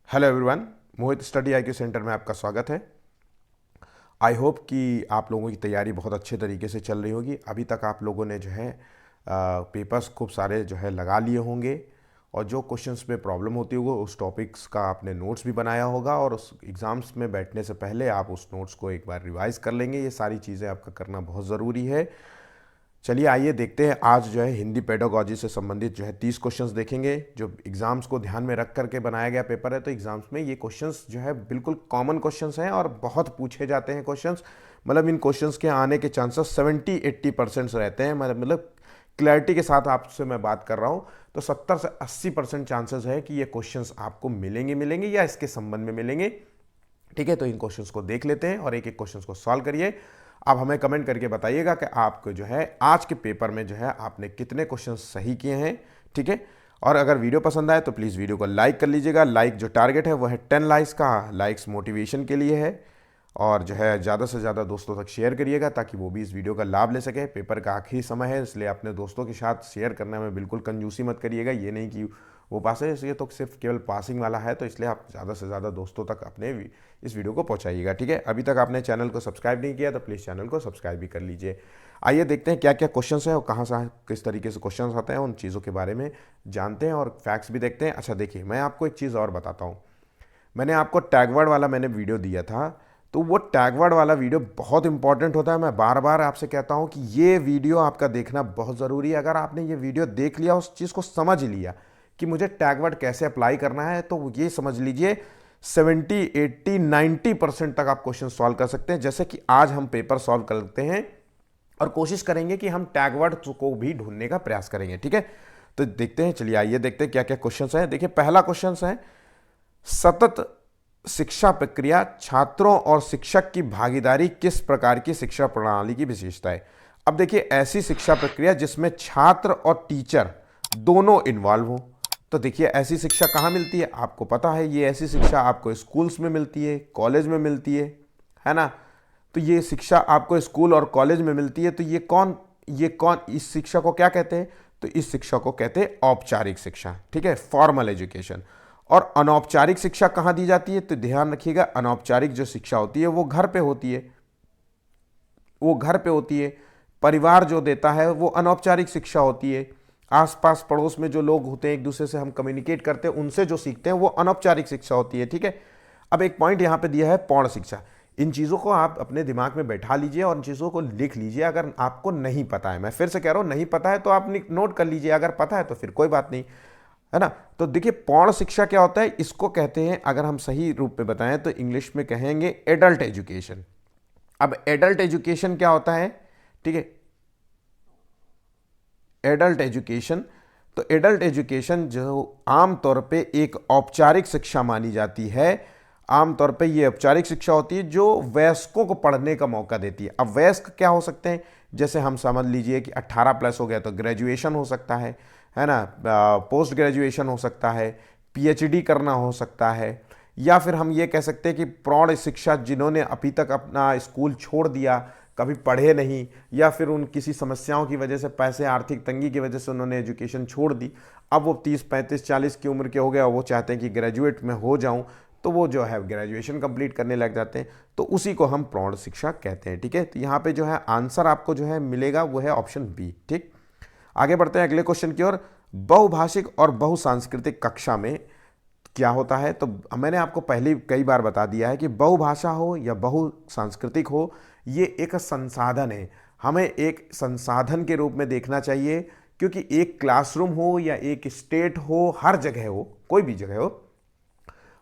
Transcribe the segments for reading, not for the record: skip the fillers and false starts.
Hello everyone. Mohit study IQ centre में आपका स्वागत है। आई होप कि आप लोगों की तैयारी बहुत अच्छे तरीके से चल रही होगी। अभी तक आप लोगों ने जो है पेपर्स खूब सारे जो है लगा लिए होंगे, और जो क्वेश्चंस में प्रॉब्लम होती होगी उस टॉपिक्स का आपने नोट्स भी बनाया होगा, और उस एग्ज़ाम्स में बैठने से पहले आप उस नोट्स को एक बार रिवाइज़ कर लेंगे। ये सारी चीज़ें आपका करना बहुत ज़रूरी है। चलिए आइए देखते हैं। आज जो है हिंदी पेडागॉजी से संबंधित जो है 30 क्वेश्चंस देखेंगे, जो एग्जाम्स को ध्यान में रख करके बनाया गया पेपर है। तो एग्जाम्स में ये क्वेश्चंस जो है बिल्कुल कॉमन क्वेश्चंस हैं और बहुत पूछे जाते हैं क्वेश्चंस। मतलब इन क्वेश्चंस के आने के चांसेस 70-80% रहते हैं। मतलब क्लैरिटी के साथ आपसे मैं बात कर रहा हूँ, तो 70 से 80% चांसेस है कि ये क्वेश्चंस आपको मिलेंगे या इसके संबंध में मिलेंगे। ठीक है, तो इन क्वेश्चंस को देख लेते हैं और एक एक क्वेश्चंस को सॉल्व करिए। आप हमें कमेंट करके बताइएगा कि आपको जो है आज के पेपर में जो है आपने कितने क्वेश्चंस सही किए हैं। ठीक है, और अगर वीडियो पसंद आए तो प्लीज़ वीडियो को लाइक कर लीजिएगा। लाइक जो टारगेट है वो है 10 लाइक्स का। लाइक्स मोटिवेशन के लिए है, और जो है ज़्यादा से ज़्यादा दोस्तों तक शेयर करिएगा ताकि वो भी इस वीडियो का लाभ ले सके। पेपर का आखिरी समय है, इसलिए अपने दोस्तों के साथ शेयर करने में बिल्कुल कंजूसी मत करिएगा। ये नहीं कि वो पास है, इसलिए तो सिर्फ केवल पासिंग वाला है, तो इसलिए आप ज़्यादा से ज़्यादा दोस्तों तक अपने इस वीडियो को पहुंचाइएगा। ठीक है, अभी तक आपने चैनल को सब्सक्राइब नहीं किया तो प्लीज़ चैनल को सब्सक्राइब भी कर लीजिए। आइए देखते हैं क्या क्या क्वेश्चन हैं और कहाँ से किस तरीके से क्वेश्चन आते हैं, उन चीज़ों के बारे में जानते हैं और फैक्ट्स भी देखते हैं। अच्छा देखिए, मैं आपको एक चीज़ और बताता हूँ। मैंने आपको टैगवर्ड वाला वीडियो दिया था, तो वो टैगवर्ड वाला वीडियो बहुत इंपॉर्टेंट होता है। मैं बार बार आपसे कहता हूं कि ये वीडियो आपका देखना बहुत ज़रूरी है। अगर आपने ये वीडियो देख लिया, उस चीज़ को समझ लिया कि मुझे टैगवर्ड कैसे अप्लाई करना है, तो ये समझ लीजिए 70, 80, 90% तक आप क्वेश्चन सॉल्व कर सकते हैं। जैसे कि आज हम पेपर सॉल्व करते हैं और कोशिश करेंगे कि हम टैगवर्ड को भी ढूंढने का प्रयास करेंगे। ठीक है, तो देखते हैं। चलिए आइए देखते हैं क्या क्या क्वेश्चन है। देखिए पहला क्वेश्चन है, सतत शिक्षा प्रक्रिया छात्रों और शिक्षक की भागीदारी किस प्रकार की शिक्षा प्रणाली की विशेषता है। अब देखिए, ऐसी शिक्षा प्रक्रिया जिसमें छात्र और टीचर दोनों इन्वॉल्व हो। तो देखिए ऐसी शिक्षा कहाँ मिलती है, आपको पता है। ये ऐसी शिक्षा आपको स्कूल्स में मिलती है, कॉलेज में मिलती है ना। तो ये शिक्षा आपको स्कूल और कॉलेज में मिलती है। तो ये कौन इस शिक्षा को क्या कहते हैं, तो इस शिक्षा को कहते हैं औपचारिक शिक्षा। ठीक है, फॉर्मल एजुकेशन। और अनौपचारिक शिक्षा कहाँ दी जाती है, तो ध्यान रखिएगा, अनौपचारिक जो शिक्षा होती है वो घर पे होती है। वो घर पे होती है, परिवार जो देता है वो अनौपचारिक शिक्षा होती है। आसपास पड़ोस में जो लोग होते हैं, एक दूसरे से हम कम्युनिकेट करते हैं, उनसे जो सीखते हैं वो अनौपचारिक शिक्षा होती है। ठीक है, अब एक पॉइंट यहाँ पे दिया है पौण शिक्षा। इन चीज़ों को आप अपने दिमाग में बैठा लीजिए और इन चीज़ों को लिख लीजिए। अगर आपको नहीं पता है, मैं फिर से कह रहा हूँ, नहीं पता है तो आप नोट कर लीजिए, अगर पता है तो फिर कोई बात नहीं, है ना। तो देखिए पौण शिक्षा क्या होता है, इसको कहते हैं, अगर हम सही रूप में बताएं तो इंग्लिश में कहेंगे एडल्ट एजुकेशन। अब एडल्ट एजुकेशन क्या होता है, ठीक है, एडल्ट एजुकेशन। तो एडल्ट एजुकेशन जो आमतौर पे एक औपचारिक शिक्षा मानी जाती है। आमतौर पे ये औपचारिक शिक्षा होती है जो वयस्कों को पढ़ने का मौका देती है। अब वयस्क क्या हो सकते हैं, जैसे हम समझ लीजिए कि 18+ हो गया तो ग्रेजुएशन हो सकता है ना, पोस्ट ग्रेजुएशन हो सकता है, पीएचडी करना हो सकता है, या फिर हम ये कह सकते हैं कि प्रौढ़ शिक्षा, जिन्होंने अभी तक अपना स्कूल छोड़ दिया, कभी पढ़े नहीं, या फिर उन किसी समस्याओं की वजह से, पैसे आर्थिक तंगी की वजह से उन्होंने एजुकेशन छोड़ दी। अब वो 30, 35, 40 की उम्र के हो गए और वो चाहते हैं कि ग्रेजुएट में हो जाऊं, तो वो जो है ग्रेजुएशन कंप्लीट करने लग जाते हैं। तो उसी को हम प्रौढ़ शिक्षा कहते हैं। ठीक है, तो यहाँ पे जो है आंसर आपको जो है मिलेगा वो है ऑप्शन बी। ठीक, आगे बढ़ते हैं अगले क्वेश्चन की ओर। बहुभाषिक और बहुसांस्कृतिक कक्षा में क्या होता है, तो मैंने आपको पहले कई बार बता दिया है कि बहुभाषा हो या बहुसांस्कृतिक हो, ये एक संसाधन है। हमें एक संसाधन के रूप में देखना चाहिए, क्योंकि एक क्लासरूम हो या एक स्टेट हो, हर जगह हो, कोई भी जगह हो,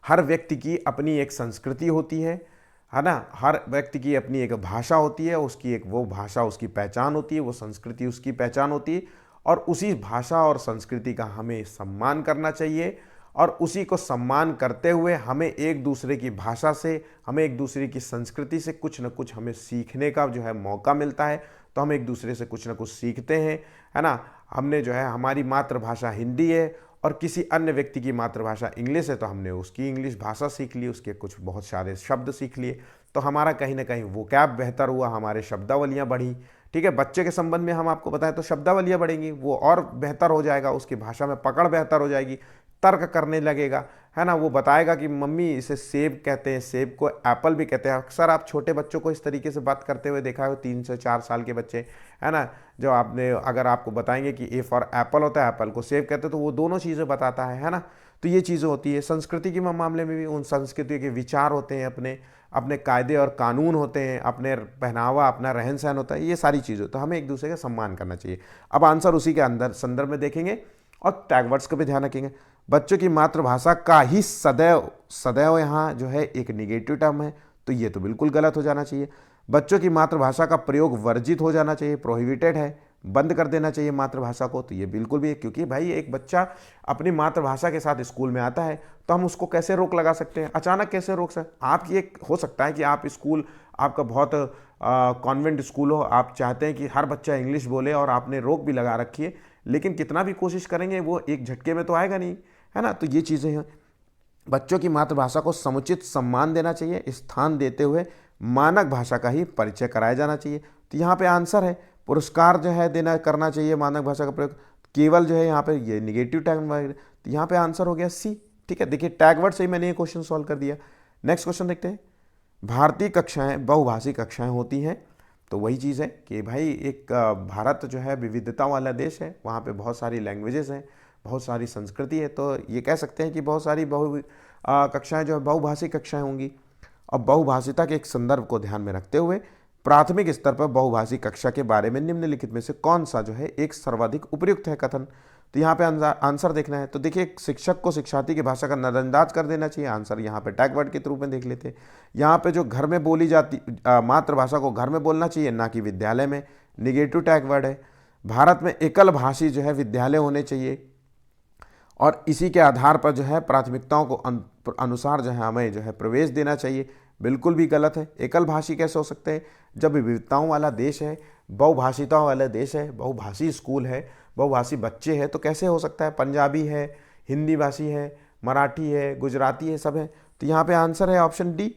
हर व्यक्ति की अपनी एक संस्कृति होती है ना। हर व्यक्ति की अपनी एक भाषा होती है, उसकी एक वो भाषा उसकी पहचान होती है, वो संस्कृति उसकी पहचान होती है, और उसी भाषा और संस्कृति का हमें सम्मान करना चाहिए। और उसी को सम्मान करते हुए हमें एक दूसरे की भाषा से, हमें एक दूसरे की संस्कृति से कुछ न कुछ हमें सीखने का जो है मौका मिलता है। तो हम एक दूसरे से कुछ न कुछ सीखते हैं, है ना। हमने जो है, हमारी मातृभाषा हिंदी है और किसी अन्य व्यक्ति की मातृभाषा इंग्लिश है, तो हमने उसकी इंग्लिश भाषा सीख ली, उसके कुछ बहुत सारे शब्द सीख लिए, तो हमारा कहीं ना कहीं वोकैब बेहतर हुआ, हमारे शब्दावलियाँ बढ़ी। ठीक है, बच्चे के संबंध में हम आपको बताएं तो शब्दावलियाँ बढ़ेंगी, वो और बेहतर हो जाएगा, उसकी भाषा में पकड़ बेहतर हो जाएगी। तर्क करने लगेगा, है ना। वो बताएगा कि मम्मी इसे सेब कहते हैं, सेब को एप्पल भी कहते हैं। अक्सर आप छोटे बच्चों को इस तरीके से बात करते हुए देखा है, 3 से 4 साल के बच्चे, है ना, जो आपने अगर आपको बताएंगे कि ए फॉर एप्पल होता है, एप्पल को सेब कहते हैं, तो वो दोनों चीज़ें बताता है ना। तो ये चीज़ें होती है। संस्कृति के मामले में भी उन संस्कृति के विचार होते हैं, अपने अपने कायदे और कानून होते हैं, अपने पहनावा, अपना रहन सहन होता है, ये सारी चीज़ें। तो हमें एक दूसरे का सम्मान करना चाहिए। अब आंसर उसी के अंदर संदर्भ में देखेंगे और टैग वर्ड्स को भी ध्यान रखेंगे। बच्चों की मातृभाषा का ही सदैव सदैव यहाँ जो है एक निगेटिव टर्म है, तो ये तो बिल्कुल गलत हो जाना चाहिए। बच्चों की मातृभाषा का प्रयोग वर्जित हो जाना चाहिए, प्रोहिबिटेड है, बंद कर देना चाहिए मातृभाषा को, तो ये बिल्कुल भी है। क्योंकि भाई एक बच्चा अपनी मातृभाषा के साथ स्कूल में आता है, तो हम उसको कैसे रोक लगा सकते हैं, अचानक कैसे रोक सकते। आपकी एक हो सकता है कि आप स्कूल, आपका बहुत कॉन्वेंट स्कूल हो, आप चाहते हैं कि हर बच्चा इंग्लिश बोले और आपने रोक भी लगा रखी है, लेकिन कितना भी कोशिश करेंगे वो एक झटके में तो आएगा नहीं, है ना। तो ये चीज़ें हैं। बच्चों की मातृभाषा को समुचित सम्मान देना चाहिए, स्थान देते हुए मानक भाषा का ही परिचय कराया जाना चाहिए। तो यहाँ पे आंसर है पुरस्कार जो है देना करना चाहिए मानक भाषा का प्रयोग। केवल जो है यहाँ पे ये निगेटिव टैग, तो यहाँ पे आंसर हो गया सी। ठीक है, देखिए टैग वर्ड से ही मैंने ये क्वेश्चन सॉल्व कर दिया। नेक्स्ट क्वेश्चन देखते हैं। भारतीय कक्षाएं बहुभाषी कक्षाएं होती हैं, तो वही चीज़ है कि भाई एक भारत जो है विविधता वाला देश है, वहाँ पे बहुत सारी लैंग्वेजेस हैं, बहुत सारी संस्कृति है, तो ये कह सकते हैं कि बहुत सारी कक्षाएं जो है बहुभाषी कक्षाएं होंगी। अब बहुभाषिता के एक संदर्भ को ध्यान में रखते हुए प्राथमिक स्तर पर बहुभाषी कक्षा के बारे में निम्नलिखित में से कौन सा जो है एक सर्वाधिक उपयुक्त है कथन। तो यहाँ पे आंसर देखना है। तो देखिए शिक्षक को शिक्षार्थी की भाषा का नजरअंदाज कर देना चाहिए, आंसर यहाँ पे टैग वर्ड के रूप में देख लेते हैं। यहाँ पे जो घर में बोली जाती मातृभाषा को घर में बोलना चाहिए, ना कि विद्यालय में, निगेटिव टैग वर्ड है। भारत में एकल भाषी जो है विद्यालय होने चाहिए और इसी के आधार पर जो है प्राथमिकताओं को अनुसार जो है हमें जो है प्रवेश देना चाहिए, बिल्कुल भी गलत है। एकल भाषी कैसे हो सकते हैं जब विविधताओं वाला देश है, बहुभाषिताओं वाला देश है, बहुभाषी स्कूल है, बहुभाषी बच्चे हैं, तो कैसे हो सकता है। पंजाबी है, हिंदी भाषी है, मराठी है, गुजराती है, सब है। तो यहाँ पे आंसर है ऑप्शन डी।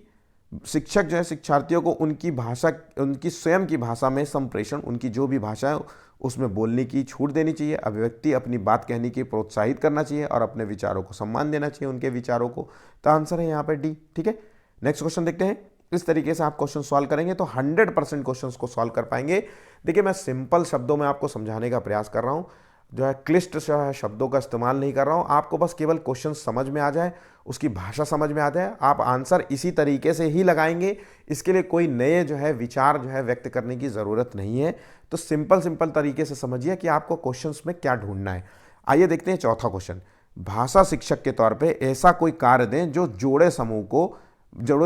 शिक्षक जो है शिक्षार्थियों को उनकी भाषा, उनकी स्वयं की भाषा में संप्रेषण, उनकी जो भी भाषा है उसमें बोलने की छूट देनी चाहिए, अभिव्यक्ति अपनी बात कहने की प्रोत्साहित करना चाहिए और अपने विचारों को सम्मान देना चाहिए, उनके विचारों को। तो आंसर है यहाँ पे डी। ठीक है, नेक्स्ट क्वेश्चन देखते हैं। इस तरीके से आप क्वेश्चन सॉल्व करेंगे तो 100% क्वेश्चंस को सॉल्व कर पाएंगे। देखिए मैं सिंपल शब्दों में आपको समझाने का प्रयास कर रहा हूँ, जो है क्लिष्ट शब्दों का इस्तेमाल नहीं कर रहा हूँ। आपको बस केवल क्वेश्चन समझ में आ जाए, उसकी भाषा समझ में आ जाए, आप आंसर इसी तरीके से ही लगाएंगे। इसके लिए कोई नए जो है विचार जो है व्यक्त करने की ज़रूरत नहीं है। तो सिंपल तरीके से समझिए कि आपको क्वेश्चंस में क्या ढूंढना है। आइए देखते हैं चौथा क्वेश्चन। भाषा शिक्षक के तौर पे ऐसा कोई कार्य दें जो जोड़े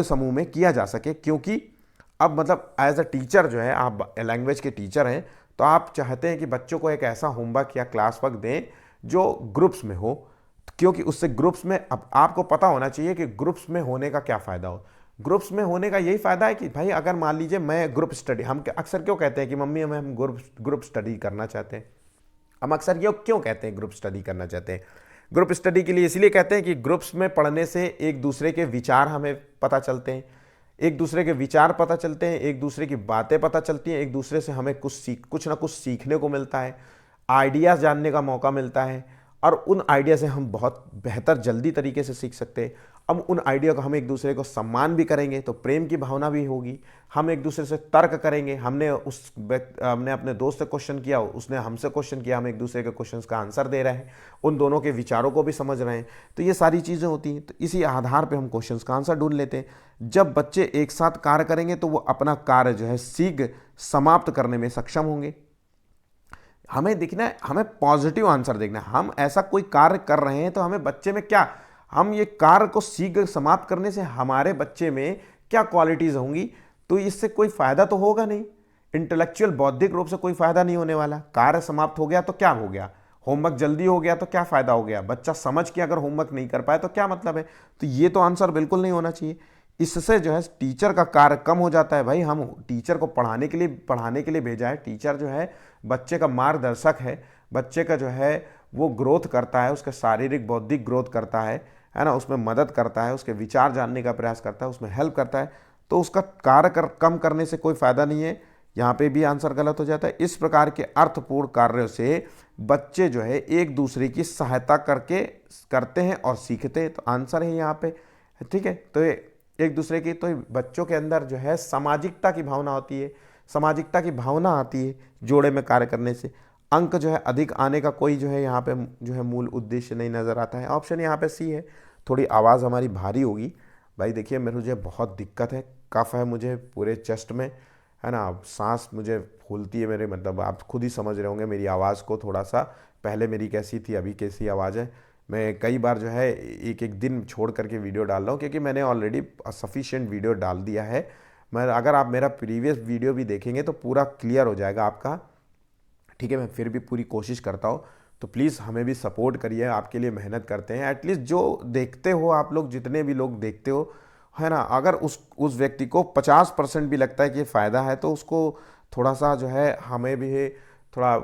समूह में किया जा सके। क्योंकि अब मतलब एज अ टीचर जो है, आप लैंग्वेज के टीचर हैं, तो आप चाहते हैं कि बच्चों को एक ऐसा होमवर्क या क्लास वर्क दें जो ग्रुप्स में हो, क्योंकि उससे ग्रुप्स में, अब आपको पता होना चाहिए कि ग्रुप्स में होने का क्या फ़ायदा हो। ग्रुप्स में होने का यही फ़ायदा है कि भाई अगर मान लीजिए मैं ग्रुप स्टडी, हम अक्सर क्यों कहते हैं कि मम्मी हम ग्रुप स्टडी करना चाहते हैं, हम अक्सर ये क्यों कहते हैं ग्रुप स्टडी करना चाहते हैं। ग्रुप स्टडी के लिए इसलिए कहते हैं कि ग्रुप्स में पढ़ने से एक दूसरे के विचार हमें पता चलते हैं, एक दूसरे के विचार पता चलते हैं, एक दूसरे की बातें पता चलती हैं, एक दूसरे से हमें कुछ ना कुछ सीखने को मिलता है, आइडियाज़ जानने का मौका मिलता है और उन आइडिया से हम बहुत बेहतर जल्दी तरीके से सीख सकते हैं। अब उन आइडिया को हम एक दूसरे को सम्मान भी करेंगे तो प्रेम की भावना भी होगी। हम एक दूसरे से तर्क करेंगे, हमने अपने दोस्त से क्वेश्चन किया, उसने हमसे क्वेश्चन किया, हम एक दूसरे के क्वेश्चंस का आंसर दे रहे हैं, उन दोनों के विचारों को भी समझ रहे हैं। तो ये सारी चीज़ें होती हैं। तो इसी आधार पर हम क्वेश्चंस का आंसर ढूंढ लेते हैं। जब बच्चे एक साथ कार्य करेंगे तो वो अपना कार्य जो है शीघ्र समाप्त करने में सक्षम होंगे। हमें देखना है, हमें पॉजिटिव आंसर देखना है। हम ऐसा कोई कार्य कर रहे हैं तो हमें बच्चे में क्या, हम ये कार्य को शीघ्र समाप्त करने से हमारे बच्चे में क्या क्वालिटीज़ होंगी, तो इससे कोई फ़ायदा तो होगा नहीं। इंटेलेक्चुअल बौद्धिक रूप से कोई फ़ायदा नहीं होने वाला। कार्य समाप्त हो गया तो क्या हो गया, होमवर्क जल्दी हो गया तो क्या फ़ायदा हो गया, बच्चा समझ के अगर होमवर्क नहीं कर पाए तो क्या मतलब है। तो ये तो आंसर बिल्कुल नहीं होना चाहिए। इससे जो है टीचर का कार्य कम हो जाता है। भाई हम टीचर को पढ़ाने के लिए भेजा है, टीचर जो है बच्चे का मार्गदर्शक है, बच्चे का जो है वो ग्रोथ करता है, उसका शारीरिक बौद्धिक ग्रोथ करता है ना, उसमें मदद करता है, उसके विचार जानने का प्रयास करता है, उसमें हेल्प करता है। तो उसका कार्य कम करने से कोई फ़ायदा नहीं है। यहाँ पे भी आंसर गलत हो जाता है। इस प्रकार के अर्थपूर्ण कार्यों से बच्चे जो है एक दूसरे की सहायता करके करते हैं और सीखते हैं, तो आंसर है यहाँ पे। ठीक है, तो एक दूसरे की, तो बच्चों के अंदर जो है सामाजिकता की भावना होती है, सामाजिकता की भावना आती है जोड़े में कार्य करने से। अंक जो है अधिक आने का कोई जो है यहाँ पे जो है मूल उद्देश्य नहीं नज़र आता है। ऑप्शन यहाँ पे सी है। थोड़ी आवाज़ हमारी भारी होगी भाई, देखिए मुझे बहुत दिक्कत है, कफ है मुझे पूरे चेस्ट में, है ना, सांस मुझे फूलती है मेरे, मतलब आप खुद ही समझ रहे होंगे मेरी आवाज़ को थोड़ा सा, पहले मेरी कैसी थी अभी कैसी आवाज़ है। मैं कई बार जो है एक एक दिन छोड़ करके वीडियो डाल रहा हूँ, क्योंकि मैंने ऑलरेडी सफिशिएंट वीडियो डाल दिया है। मैं अगर आप मेरा प्रीवियस वीडियो भी देखेंगे तो पूरा क्लियर हो जाएगा आपका। ठीक है, मैं फिर भी पूरी कोशिश करता हूँ, तो प्लीज़ हमें भी सपोर्ट करिए, आपके लिए मेहनत करते हैं। एटलीस्ट जो देखते हो आप लोग, जितने भी लोग देखते हो, है ना, अगर उस व्यक्ति को 50% भी लगता है कि फ़ायदा है, तो उसको थोड़ा सा जो है हमें भी थोड़ा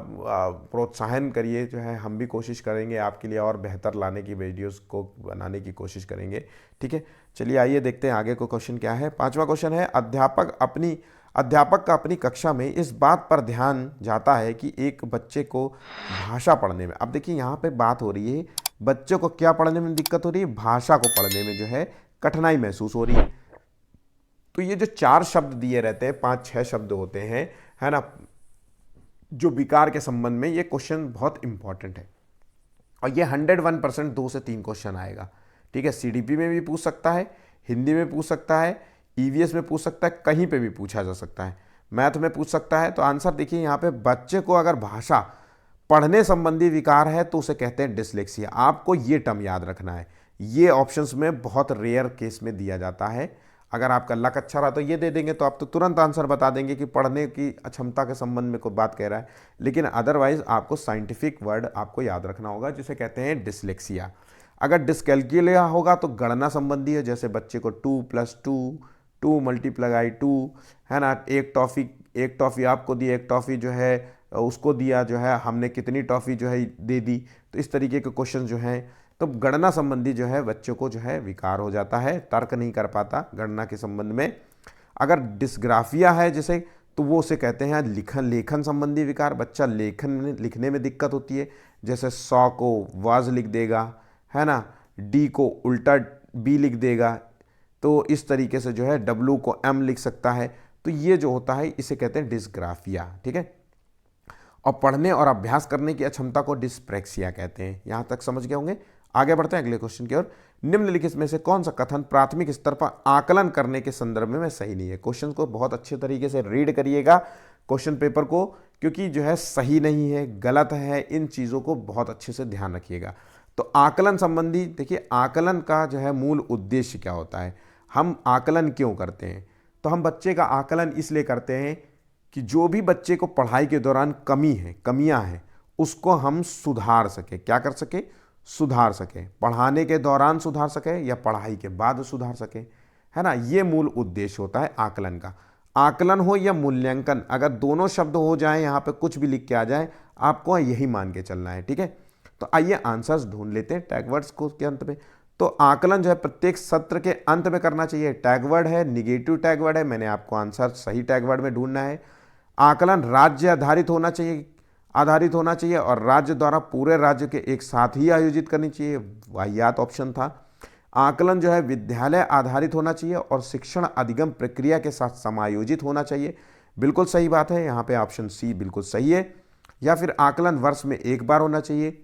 प्रोत्साहन करिए, जो है हम भी कोशिश करेंगे आपके लिए और बेहतर लाने की, वीडियोस को बनाने की कोशिश करेंगे। ठीक है, चलिए आइए देखते हैं आगे को क्वेश्चन क्या है। 5वां क्वेश्चन है, अध्यापक का अपनी कक्षा में इस बात पर ध्यान जाता है कि एक बच्चे को भाषा पढ़ने में, अब देखिए यहाँ पे बात हो रही है बच्चों को क्या पढ़ने में दिक्कत हो रही है, भाषा को पढ़ने में जो है कठिनाई महसूस हो रही है। तो ये जो 4 शब्द दिए रहते हैं, 5-6 शब्द होते हैं, है ना, जो विकार के संबंध में, ये क्वेश्चन बहुत इंपॉर्टेंट है और ये 101% 2 से 3 क्वेश्चन आएगा। ठीक है, सीडीपी में भी पूछ सकता है, हिंदी में पूछ सकता है, ईवीएस में पूछ सकता है, कहीं पे भी पूछा जा सकता है, मैथ में पूछ सकता है। तो आंसर देखिए यहाँ पे, बच्चे को अगर भाषा पढ़ने संबंधी विकार है तो उसे कहते हैं डिसलेक्सिया। आपको ये टर्म याद रखना है, ये ऑप्शंस में बहुत रेयर केस में दिया जाता है। अगर आपका लक अच्छा रहा तो ये दे देंगे, तो आप तो तुरंत आंसर बता देंगे कि पढ़ने की क्षमता के संबंध में कोई बात कह रहा है, लेकिन अदरवाइज आपको साइंटिफिक वर्ड आपको याद रखना होगा, जिसे कहते हैं डिसलेक्सिया। अगर डिसकैल्कुलिया होगा तो गणना संबंधी है, जैसे बच्चे को 2 + 2, 2 × 2, है ना, एक टॉफ़ी आपको दी, एक टॉफ़ी जो है उसको दिया, जो है हमने कितनी टॉफ़ी जो है दे दी। तो इस तरीके के क्वेश्चन जो हैं, तो गणना संबंधी जो है बच्चों को जो है विकार हो जाता है, तर्क नहीं कर पाता गणना के संबंध में। अगर डिस्ग्राफिया है जैसे, तो वो उसे कहते हैं लेखन संबंधी विकार, बच्चा लिखने में दिक्कत होती है, जैसे 100 को वाज लिख देगा, है ना, डी को उल्टा बी लिख देगा, तो इस तरीके से जो है डब्ल्यू को एम लिख सकता है। तो ये जो होता है इसे कहते हैं डिस्ग्राफिया। ठीक है, और पढ़ने और अभ्यास करने की अक्षमता को डिस्प्रेक्सिया कहते हैं। यहां तक समझ गए होंगे। आगे बढ़ते हैं अगले क्वेश्चन की ओर। निम्नलिखित में से कौन सा कथन प्राथमिक स्तर पर आकलन करने के संदर्भ में सही नहीं है? क्वेश्चन को बहुत अच्छे तरीके से रीड करिएगा क्वेश्चन पेपर को, क्योंकि जो है सही नहीं है, गलत है, इन चीज़ों को बहुत अच्छे से ध्यान रखिएगा। तो आकलन संबंधी देखिए, आकलन का जो है मूल उद्देश्य क्या होता है, हम आकलन क्यों करते हैं? तो हम बच्चे का आकलन इसलिए करते हैं कि जो भी बच्चे को पढ़ाई के दौरान कमियां हैं, उसको हम सुधार सके। क्या कर सके? सुधार सके। पढ़ाने के दौरान सुधार सके या पढ़ाई के बाद सुधार सके, है ना। ये मूल उद्देश्य होता है आकलन का। आकलन हो या मूल्यांकन, अगर दोनों शब्द हो जाए, यहाँ पे कुछ भी लिख के आ जाए, आपको यही मान के चलना है। ठीक है, तो आइए आंसर्स ढूंढ लेते हैं टैग वर्ड्स को के अंत में। तो आकलन जो है प्रत्येक सत्र के अंत में करना चाहिए। टैग वर्ड है, निगेटिव टैग वर्ड है, मैंने आपको आंसर सही टैग वर्ड में ढूंढना है। आकलन राज्य आधारित होना चाहिए और राज्य द्वारा पूरे राज्य के एक साथ ही आयोजित करनी चाहिए, वाहियात ऑप्शन था। आकलन जो है विद्यालय आधारित होना चाहिए और शिक्षण अधिगम प्रक्रिया के साथ समायोजित होना चाहिए, बिल्कुल सही बात है, यहाँ पे ऑप्शन सी बिल्कुल सही है। या फिर आकलन वर्ष में एक बार होना चाहिए,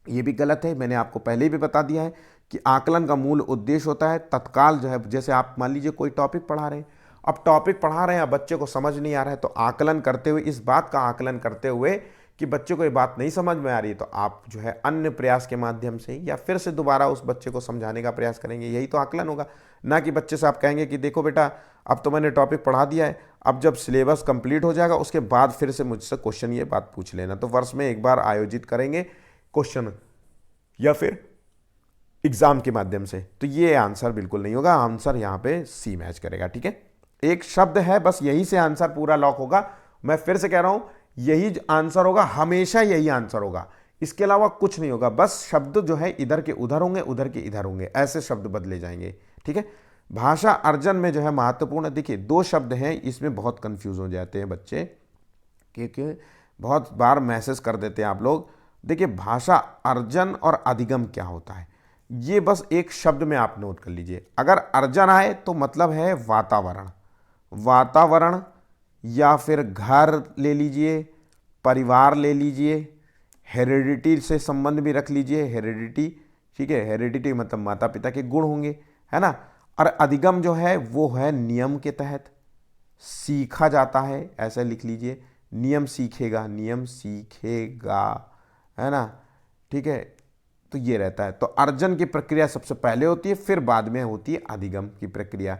ये भी गलत है। मैंने आपको पहले भी बता दिया है कि आकलन का मूल उद्देश्य होता है तत्काल जो है, जैसे आप मान लीजिए कोई टॉपिक पढ़ा रहे हैं, अब टॉपिक पढ़ा रहे हैं, बच्चे को समझ नहीं आ रहा है, तो आकलन करते हुए, इस बात का आकलन करते हुए कि बच्चे को ये बात नहीं समझ में आ रही है, तो आप जो है अन्य प्रयास के माध्यम से या फिर से दोबारा उस बच्चे को समझाने का प्रयास करेंगे, यही तो आकलन होगा। ना कि बच्चे से आप कहेंगे कि देखो बेटा, अब तो मैंने टॉपिक पढ़ा दिया है, अब जब सिलेबस कंप्लीट हो जाएगा उसके बाद फिर से मुझसे क्वेश्चन ये बात पूछ लेना। तो वर्ष में एक बार आयोजित करेंगे क्वेश्चन या फिर एग्जाम के माध्यम से, तो ये आंसर बिल्कुल नहीं होगा। आंसर यहाँ पे सी मैच करेगा। ठीक है, एक शब्द है बस, यही से आंसर पूरा लॉक होगा। मैं फिर से कह रहा हूं, यही आंसर होगा, हमेशा यही आंसर होगा, इसके अलावा कुछ नहीं होगा। बस शब्द जो है इधर के उधर होंगे, उधर के इधर होंगे, ऐसे शब्द बदले जाएंगे। ठीक है, भाषा अर्जन में जो है महत्वपूर्ण, देखिए दो शब्द हैं, इसमें बहुत कंफ्यूज हो जाते हैं बच्चे, क्योंकि बहुत बार मैसेज कर देते हैं आप लोग। देखिए भाषा अर्जन और अधिगम क्या होता है, ये बस एक शब्द में आप नोट कर लीजिए। अगर अर्जन आए तो मतलब है वातावरण, वातावरण या फिर घर ले लीजिए, परिवार ले लीजिए, हेरिडिटी से संबंध भी रख लीजिए, हेरिडिटी, ठीक है, हेरिडिटी मतलब माता पिता के गुण होंगे, है ना। और अधिगम जो है वो है नियम के तहत सीखा जाता है, ऐसा लिख लीजिए, नियम सीखेगा, नियम सीखेगा, है ना, ठीक है। तो ये रहता है। तो अर्जन की प्रक्रिया सबसे पहले होती है, फिर बाद में होती है अधिगम की प्रक्रिया,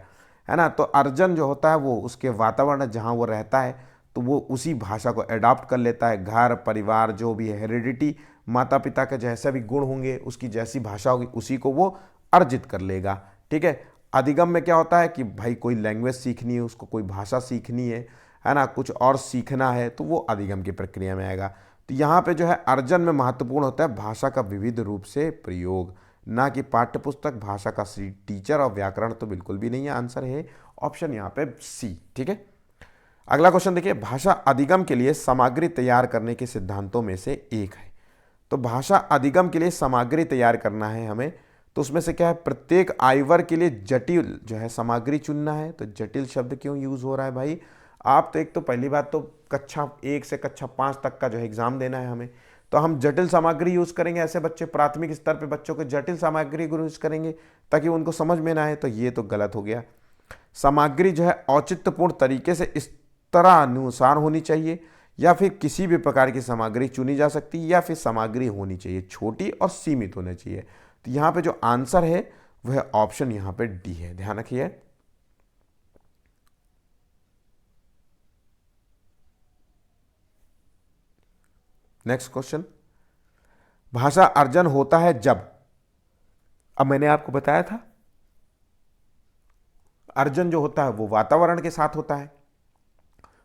है ना। तो अर्जन जो होता है वो उसके वातावरण जहाँ वो रहता है तो वो उसी भाषा को अडॉप्ट कर लेता है, घर परिवार जो भी है, हेरिडिटी, माता पिता के जैसे भी गुण होंगे उसकी जैसी भाषा होगी उसी को वो अर्जित कर लेगा, ठीक है। अधिगम में क्या होता है कि भाई कोई लैंग्वेज सीखनी है, उसको कोई भाषा सीखनी है ना, कुछ और सीखना है, तो वो अधिगम की प्रक्रिया में आएगा। तो यहाँ पे जो है अर्जन में महत्वपूर्ण होता है भाषा का विविध रूप से प्रयोग, ना कि पाठ्यपुस्तक, भाषा का टीचर और व्याकरण तो बिल्कुल भी नहीं है। आंसर है ऑप्शन यहाँ पे सी, ठीक है। अगला क्वेश्चन देखिए, भाषा अधिगम के लिए सामग्री तैयार करने के सिद्धांतों में से एक है। तो भाषा अधिगम के लिए सामग्री तैयार करना है हमें, तो उसमें से क्या है, प्रत्येक आयवर के लिए जटिल जो है सामग्री चुनना है। तो जटिल शब्द क्यों यूज हो रहा है भाई, आप तो एक तो पहली बात तो कक्षा 1 से कक्षा 5 तक का जो है एग्जाम देना है हमें, तो हम जटिल सामग्री यूज करेंगे। ऐसे बच्चे प्राथमिक स्तर पे बच्चों को जटिल सामग्री यूज करेंगे ताकि उनको समझ में ना आए, तो ये तो गलत हो गया। सामग्री जो है औचित्यपूर्ण तरीके से इस तरह अनुसार होनी चाहिए, या फिर किसी भी प्रकार की सामग्री चुनी जा सकती है, या फिर सामग्री होनी चाहिए छोटी और सीमित होनी चाहिए। तो यहाँ पे जो आंसर है वह ऑप्शन यहाँ पे डी है, ध्यान रखिए। नेक्स्ट क्वेश्चन, भाषा अर्जन होता है जब, अब मैंने आपको बताया था अर्जन जो होता है वो वातावरण के साथ होता है,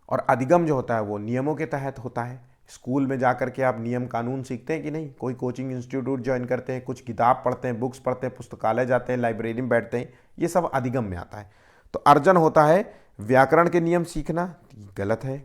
और अधिगम जो होता है वो नियमों के तहत होता है। स्कूल में जाकर के आप नियम कानून सीखते हैं कि नहीं, कोई कोचिंग इंस्टीट्यूट ज्वाइन करते हैं, कुछ किताब पढ़ते हैं, बुक्स पढ़ते हैं, पुस्तकालय जाते हैं, लाइब्रेरी में बैठते हैं, ये सब अधिगम में आता है। तो अर्जन होता है व्याकरण के नियम सीखना, गलत है,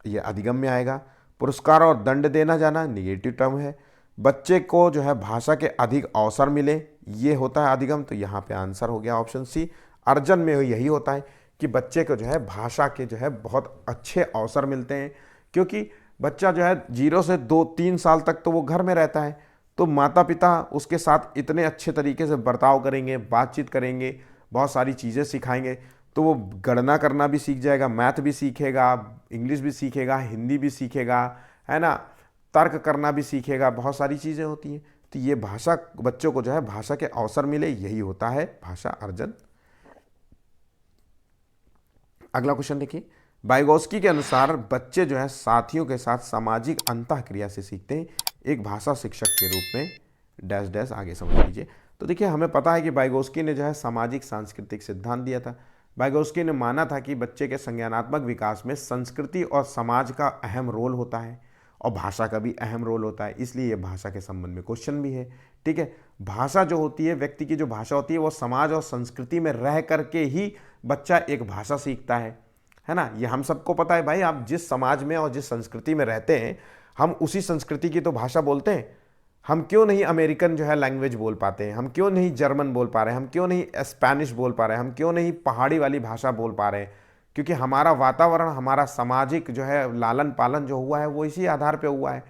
ये अधिगम में आएगा। पुरस्कार और दंड देना जाना, निगेटिव टर्म है। बच्चे को जो है भाषा के अधिक अवसर मिले, ये होता है अधिगम, तो यहाँ पे आंसर हो गया ऑप्शन सी। अर्जन में यही होता है कि बच्चे को जो है भाषा के जो है बहुत अच्छे अवसर मिलते हैं, क्योंकि बच्चा जो है 0 से 2-3 साल तक तो वो घर में रहता है, तो माता पिता उसके साथ इतने अच्छे तरीके से बर्ताव करेंगे, बातचीत करेंगे, बहुत सारी चीज़ें सिखाएंगे, तो वो गणना करना भी सीख जाएगा, मैथ भी सीखेगा, इंग्लिश भी सीखेगा, हिंदी भी सीखेगा, है ना, तर्क करना भी सीखेगा, बहुत सारी चीज़ें होती हैं। तो ये भाषा, बच्चों को जो है भाषा के अवसर मिले, यही होता है भाषा अर्जन। अगला क्वेश्चन देखिए, वाइगोस्की के अनुसार बच्चे जो है साथियों के साथ सामाजिक अंतःक्रिया से सीखते हैं, एक भाषा शिक्षक के रूप में डैश डैश आगे समझ लीजिए। तो देखिए हमें पता है कि वाइगोस्की ने जो है सामाजिक सांस्कृतिक सिद्धांत दिया था। वाइगोस्की ने माना था कि बच्चे के संज्ञानात्मक विकास में संस्कृति और समाज का अहम रोल होता है, और भाषा का भी अहम रोल होता है, इसलिए ये भाषा के संबंध में क्वेश्चन भी है, ठीक है। भाषा जो होती है, व्यक्ति की जो भाषा होती है वो समाज और संस्कृति में रह करके ही बच्चा एक भाषा सीखता है ना। ये हम सबको पता है भाई, आप जिस समाज में और जिस संस्कृति में रहते हैं हम उसी संस्कृति की तो भाषा बोलते हैं। हम क्यों नहीं अमेरिकन जो है लैंग्वेज बोल पाते हैं, हम क्यों नहीं जर्मन बोल पा रहे हैं, हम क्यों नहीं स्पेनिश बोल पा रहे हैं, हम क्यों नहीं पहाड़ी वाली भाषा बोल पा रहे हैं, क्योंकि हमारा वातावरण, हमारा सामाजिक जो है लालन पालन जो हुआ है वो इसी आधार पे हुआ है।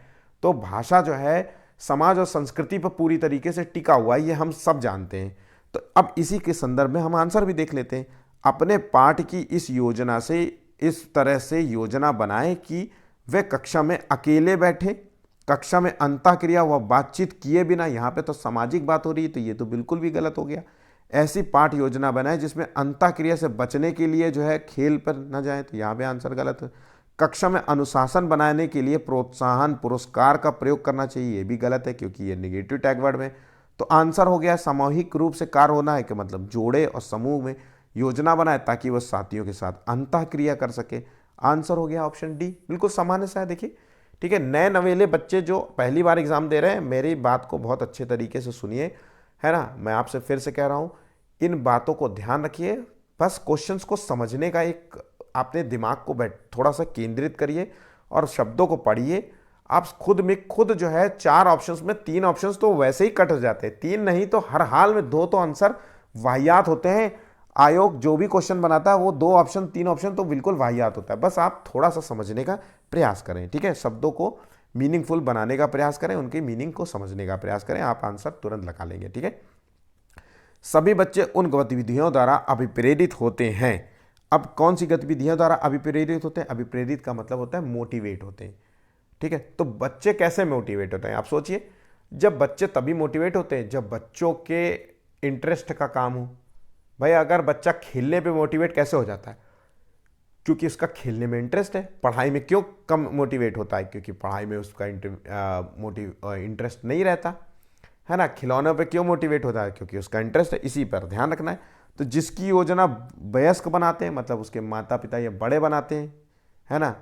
तो भाषा जो है समाज और संस्कृति पर पूरी तरीके से टिका हुआ है, ये हम सब जानते हैं। तो अब इसी के संदर्भ में हम आंसर भी देख लेते हैं। अपने पाठ की इस योजना से इस तरह से योजना बनाएं कि वे कक्षा में अकेले बैठे, कक्षा में अंतःक्रिया व बातचीत किए बिना, यहाँ पे तो सामाजिक बात हो रही है तो ये तो बिल्कुल भी गलत हो गया। ऐसी पाठ योजना बनाए जिसमें अंतःक्रिया से बचने के लिए जो है खेल पर न जाए, तो यहाँ पे आंसर गलत है। कक्षा में अनुशासन बनाने के लिए प्रोत्साहन पुरस्कार का प्रयोग करना चाहिए, ये भी गलत है क्योंकि ये निगेटिव टैग वर्ड में। तो आंसर हो गया सामूहिक रूप से कार्य होना है, कि मतलब जोड़े और समूह में योजना बनाए ताकि वह साथियों के साथ अंतःक्रिया कर सके। आंसर हो गया ऑप्शन डी, बिल्कुल सामान्य सा है। देखिए ठीक है, नए नवेले बच्चे जो पहली बार एग्जाम दे रहे हैं, मेरी बात को बहुत अच्छे तरीके से सुनिए, है ना। मैं आपसे फिर से कह रहा हूँ इन बातों को ध्यान रखिए। बस क्वेश्चंस को समझने का एक आपने दिमाग को थोड़ा सा केंद्रित करिए और शब्दों को पढ़िए। आप खुद में खुद जो है 4 ऑप्शंस में 3 ऑप्शंस तो वैसे ही कट जाते हैं, 3 नहीं तो हर हाल में 2 तो आंसर वाहियात होते हैं। आयोग जो भी क्वेश्चन बनाता है वो 2 ऑप्शन 3 ऑप्शन तो बिल्कुल वाहियात होता है। बस आप थोड़ा सा समझने का प्रयास करें, ठीक है, शब्दों को मीनिंगफुल बनाने का प्रयास करें, उनकी मीनिंग को समझने का प्रयास करें, आप आंसर तुरंत लगा लेंगे, ठीक है। सभी बच्चे उन गतिविधियों द्वारा अभिप्रेरित होते हैं। अब कौन सी गतिविधियों द्वारा अभिप्रेरित होते हैं? अभिप्रेरित का मतलब होता है मोटिवेट होते हैं, ठीक है। तो बच्चे कैसे मोटिवेट होते हैं? आप सोचिए, जब बच्चे तभी मोटिवेट होते हैं जब बच्चों के इंटरेस्ट का काम हो। भाई अगर बच्चा खेलने पे मोटिवेट कैसे हो जाता है? क्योंकि उसका खेलने में इंटरेस्ट है। पढ़ाई में क्यों कम मोटिवेट होता है? क्योंकि पढ़ाई में उसका इंटरेस्ट नहीं रहता है ना। खिलौनों पे क्यों मोटिवेट होता है? क्योंकि उसका इंटरेस्ट है। इसी पर ध्यान रखना है। तो जिसकी योजना वयस्क बनाते हैं, मतलब उसके माता पिता या बड़े बनाते हैं, है ना,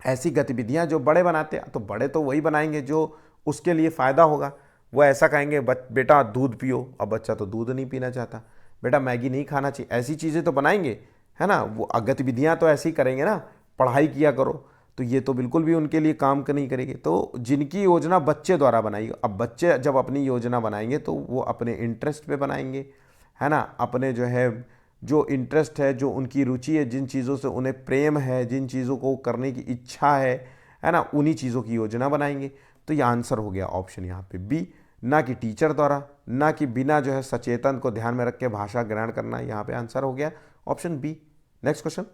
ऐसी गतिविधियां जो बड़े बनाते हैं, तो बड़े तो वही बनाएंगे जो उसके लिए फ़ायदा होगा। वो ऐसा कहेंगे बेटा दूध पियो, अब बच्चा तो दूध नहीं पीना चाहता। बेटा मैगी नहीं खाना चाहिए, ऐसी चीज़ें तो बनाएंगे, है ना। वो गतिविधियां तो ऐसी करेंगे ना, पढ़ाई किया करो, तो ये तो बिल्कुल भी उनके लिए काम नहीं करेगी। तो जिनकी योजना बच्चे द्वारा बनाई, अब बच्चे जब अपनी योजना बनाएंगे तो वो अपने इंटरेस्ट पे बनाएंगे, है ना, अपने जो है जो इंटरेस्ट है, जो उनकी रुचि है, जिन चीज़ों से उन्हें प्रेम है, जिन चीज़ों को करने की इच्छा है ना, उन्हीं चीज़ों की योजना बनाएंगे। तो ये आंसर हो गया ऑप्शन यहाँ पे बी, ना कि टीचर द्वारा, ना कि बिना जो है सचेतन को ध्यान में रख के भाषा ग्रहण करना। यहाँ पे आंसर हो गया ऑप्शन बी। नेक्स्ट क्वेश्चन,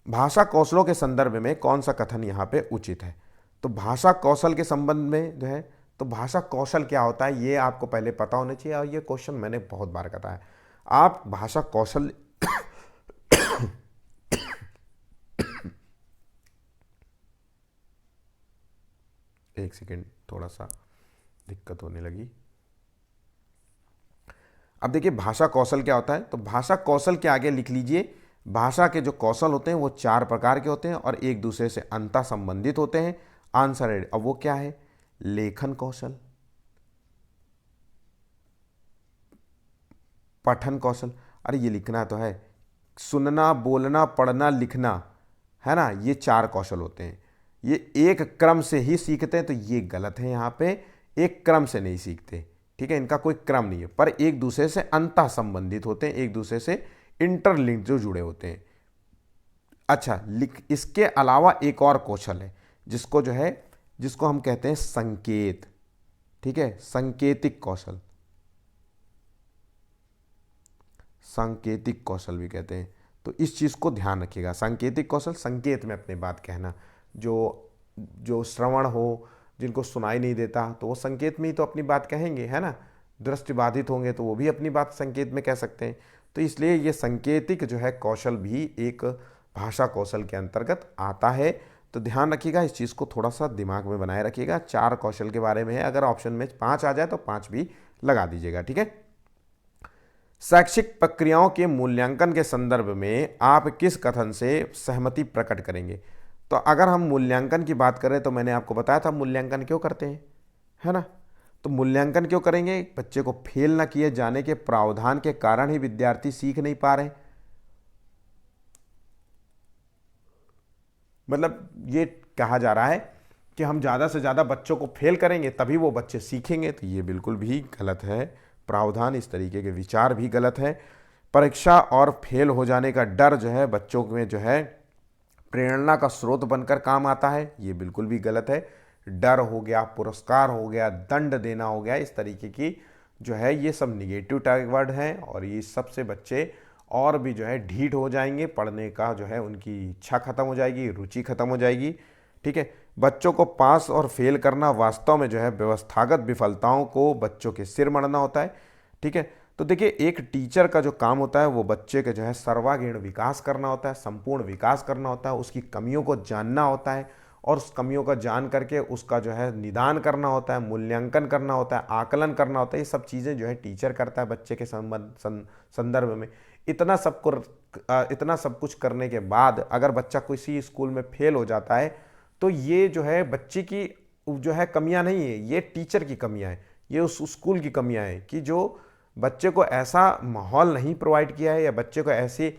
भाषा कौशलों के संदर्भ में कौन सा कथन यहाँ पे उचित है? तो भाषा कौशल के संबंध में जो है, तो भाषा कौशल क्या होता है ये आपको पहले पता होना चाहिए, और ये क्वेश्चन मैंने बहुत बार करा है। आप भाषा कौशल एक सेकेंड, थोड़ा सा दिक्कत होने लगी। अब देखिए भाषा कौशल क्या होता है। तो भाषा कौशल के आगे लिख लीजिए, भाषा के जो कौशल होते हैं वो 4 प्रकार के होते हैं और एक दूसरे से अंतः संबंधित होते हैं। आंसर है, अब वो क्या है? लेखन कौशल, पठन कौशल, अरे ये लिखना तो है, सुनना, बोलना, पढ़ना, लिखना, है ना, ये 4 कौशल होते हैं। ये एक क्रम से ही सीखते हैं, तो ये गलत है। यहाँ पे एक क्रम से नहीं सीखते, ठीक है, इनका कोई क्रम नहीं है, पर एक दूसरे से अंतः संबंधित होते हैं, एक दूसरे से इंटरलिंक जो जुड़े होते हैं। अच्छा, इसके अलावा एक और कौशल है जिसको जो है, जिसको हम कहते हैं संकेत, ठीक है, सांकेतिक कौशल, सांकेतिक कौशल भी कहते हैं। तो इस चीज़ को ध्यान रखिएगा। सांकेतिक कौशल, संकेत में अपनी बात कहना, जो जो श्रवण हो, जिनको सुनाई नहीं देता, तो वो संकेत में ही तो अपनी बात कहेंगे, है ना। दृष्टिबाधित होंगे तो वो भी अपनी बात संकेत में कह सकते हैं। तो इसलिए ये सांकेतिक जो है कौशल भी एक भाषा कौशल के अंतर्गत आता है। तो ध्यान रखिएगा, इस चीज़ को थोड़ा सा दिमाग में बनाए रखिएगा। 4 कौशल के बारे में है, अगर ऑप्शन में 5 आ जाए तो 5 भी लगा दीजिएगा, ठीक है। शैक्षिक प्रक्रियाओं के मूल्यांकन के संदर्भ में आप किस कथन से सहमति प्रकट करेंगे? तो अगर हम मूल्यांकन की बात करें तो मैंने आपको बताया था मूल्यांकन क्यों करते हैं, है ना। तो मूल्यांकन क्यों करेंगे? बच्चे को फेल न किए जाने के प्रावधान के कारण ही विद्यार्थी सीख नहीं पा रहे। मतलब ये कहा जा रहा है कि हम ज़्यादा से ज़्यादा बच्चों को फेल करेंगे तभी वो बच्चे सीखेंगे, तो ये बिल्कुल भी गलत है। प्रावधान, इस तरीके के विचार भी गलत है। परीक्षा और फेल हो जाने का डर जो है बच्चों में जो है प्रेरणा का स्रोत बनकर काम आता है, ये बिल्कुल भी गलत है। डर हो गया, पुरस्कार हो गया, दंड देना हो गया, इस तरीके की जो है ये सब निगेटिव वर्ड हैं, और ये सबसे बच्चे और भी जो है ढीठ हो जाएंगे, पढ़ने का जो है उनकी इच्छा खत्म हो जाएगी, रुचि खत्म हो जाएगी, ठीक है। बच्चों को पास और फेल करना वास्तव में जो है व्यवस्थागत विफलताओं को बच्चों के सिर मढ़ना होता है, ठीक है। तो देखिए, एक टीचर का जो काम होता है वो बच्चे के जो है सर्वांगीण विकास करना होता है, संपूर्ण विकास करना होता है, उसकी कमियों को जानना होता है, और उस कमियों का जान करके उसका जो है निदान करना होता है, मूल्यांकन करना होता है, आकलन करना होता है। ये सब चीज़ें जो है टीचर करता है बच्चे के संदर्भ में। इतना सब कुछ करने के बाद अगर बच्चा किसी स्कूल में फेल हो जाता है, तो ये जो है बच्चे की जो है कमियां नहीं है, ये टीचर की कमियां हैं, ये उस स्कूल की कमियां हैं कि जो बच्चे को ऐसा माहौल नहीं प्रोवाइड किया है या बच्चे को ऐसी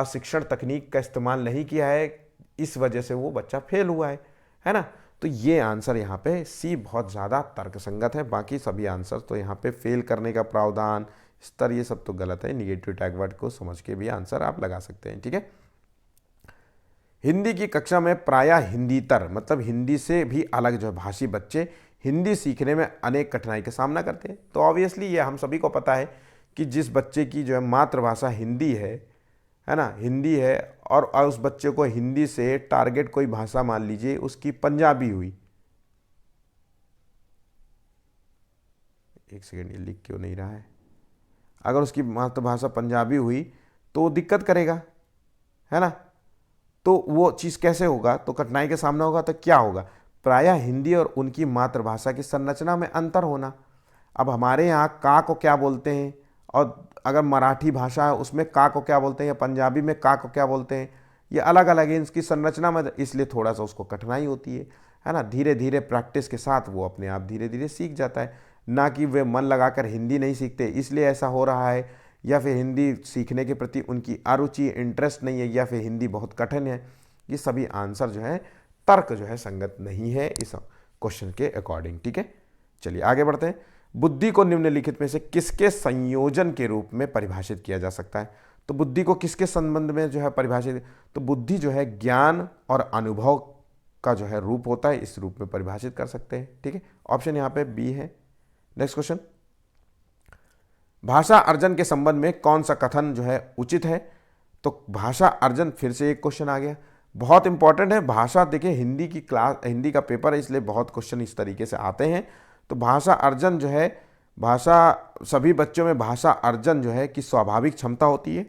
शिक्षण तकनीक का इस्तेमाल नहीं किया है, इस वजह से वो बच्चा फेल हुआ है ना। तो ये आंसर यहाँ पे सी बहुत ज़्यादा तर्कसंगत है। बाकी सभी आंसर तो यहाँ पे फेल करने का प्रावधान, स्तर, ये सब तो गलत है। निगेटिव टैग वर्ड को समझ के भी आंसर आप लगा सकते हैं, ठीक है। हिंदी की कक्षा में प्रायः हिंदीतर मतलब हिंदी से भी अलग जो भाषी बच्चे हिंदी सीखने में अनेक कठिनाई का सामना करते हैं। तो ऑब्वियसली ये हम सभी को पता है कि जिस बच्चे की जो है मातृभाषा हिंदी है ना, हिंदी है, और उस बच्चे को हिंदी से टारगेट कोई भाषा मान लीजिए उसकी पंजाबी हुई, एक सेकेंड, ये लिख क्यों नहीं रहा है, अगर उसकी मातृभाषा पंजाबी हुई तो दिक्कत करेगा, है ना। तो वो चीज़ कैसे होगा, तो कठिनाई का सामना होगा। तो क्या होगा, प्रायः हिंदी और उनकी मातृभाषा की संरचना में अंतर होना। अब हमारे यहाँ का को क्या बोलते हैं, और अगर मराठी भाषा है उसमें का को क्या बोलते हैं, या पंजाबी में का को क्या बोलते हैं, ये अलग अलग है इसकी संरचना में, इसलिए थोड़ा सा उसको कठिनाई होती है ना। धीरे धीरे प्रैक्टिस के साथ वो अपने आप धीरे धीरे सीख जाता है, ना कि वे मन लगाकर हिंदी नहीं सीखते इसलिए ऐसा हो रहा है, या फिर हिंदी सीखने के प्रति उनकी अरुचि, इंटरेस्ट नहीं है, या फिर हिंदी बहुत कठिन है। ये सभी आंसर जो है तर्क जो है संगत नहीं है इस क्वेश्चन के अकॉर्डिंग, ठीक है। चलिए आगे बढ़ते हैं। बुद्धि को निम्नलिखित में से किसके संयोजन के रूप में परिभाषित किया जा सकता है। तो बुद्धि को किसके संबंध में जो है परिभाषित, तो बुद्धि जो है ज्ञान और अनुभव का जो है रूप होता है, इस रूप में परिभाषित कर सकते हैं, ठीक है। ऑप्शन यहाँ पे बी है। नेक्स्ट क्वेश्चन, भाषा अर्जन के संबंध में कौन सा कथन जो है उचित है। तो भाषा अर्जन, फिर से एक क्वेश्चन आ गया, बहुत इंपॉर्टेंट है भाषा। देखिए हिंदी की क्लास, हिंदी का पेपर है इसलिए बहुत क्वेश्चन इस तरीके से आते हैं। तो भाषा अर्जन जो है, भाषा, सभी बच्चों में भाषा अर्जन जो है कि स्वाभाविक क्षमता होती है।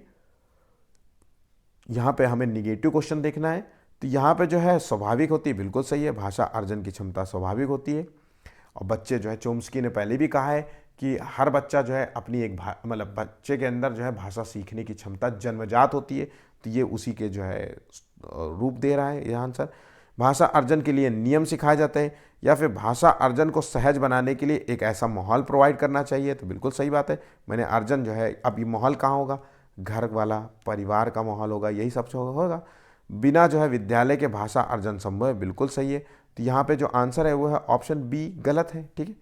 यहाँ पे हमें निगेटिव क्वेश्चन देखना है, तो यहाँ पे जो है स्वाभाविक होती है, बिल्कुल सही है, भाषा अर्जन की क्षमता स्वाभाविक होती है। और बच्चे जो है, चोम्स्की ने पहले भी कहा है कि हर बच्चा जो है अपनी एक मतलब बच्चे के अंदर जो है भाषा सीखने की क्षमता जन्मजात होती है। तो ये उसी के जो है रूप दे रहा है यह आंसर। भाषा अर्जन के लिए नियम सिखाए जाते हैं, या फिर भाषा अर्जन को सहज बनाने के लिए एक ऐसा माहौल प्रोवाइड करना चाहिए। तो बिल्कुल सही बात है, मैंने अर्जन जो है, अब ये माहौल कहाँ होगा, घर वाला, परिवार का माहौल होगा, यही सब होगा। बिना जो है विद्यालय के भाषा अर्जन संभव है, बिल्कुल सही है। तो यहाँ पे जो आंसर है वो है ऑप्शन बी, गलत है, ठीक है।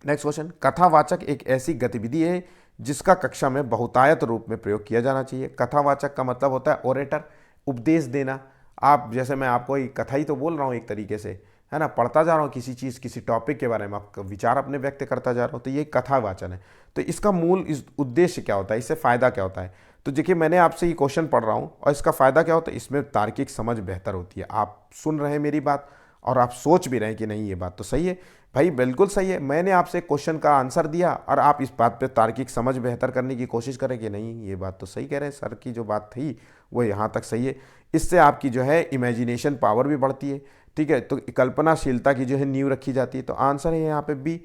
नेक्स्ट क्वेश्चन, कथावाचक एक ऐसी गतिविधि है जिसका कक्षा में बहुतायत रूप में प्रयोग किया जाना चाहिए। कथावाचक का मतलब होता है ओरेटर, उपदेश देना। आप जैसे मैं आपको एक कथा ही तो बोल रहा हूँ एक तरीके से, है ना, पढ़ता जा रहा हूँ किसी चीज़, किसी टॉपिक के बारे में आपका विचार अपने व्यक्त करता जा रहा हूँ, तो ये कथावाचन है। तो इसका मूल इस उद्देश्य क्या होता है, इससे फ़ायदा क्या होता है। तो देखिए मैंने आपसे ये क्वेश्चन पढ़ रहा हूँ और इसका फ़ायदा क्या होता है, इसमें तार्किक समझ बेहतर होती है। आप सुन रहे हैं मेरी बात और आप सोच भी रहे हैं कि नहीं ये बात तो सही है, भाई बिल्कुल सही है। मैंने आपसे क्वेश्चन का आंसर दिया और आप इस बात पे तार्किक समझ बेहतर करने की कोशिश करें कि नहीं ये बात तो सही कह रहे हैं, सर की जो बात थी वो यहाँ तक सही है। इससे आपकी जो है इमेजिनेशन पावर भी बढ़ती है, ठीक है। तो कल्पनाशीलता की जो है नींव रखी जाती है। तो आंसर है यहाँ पे बी,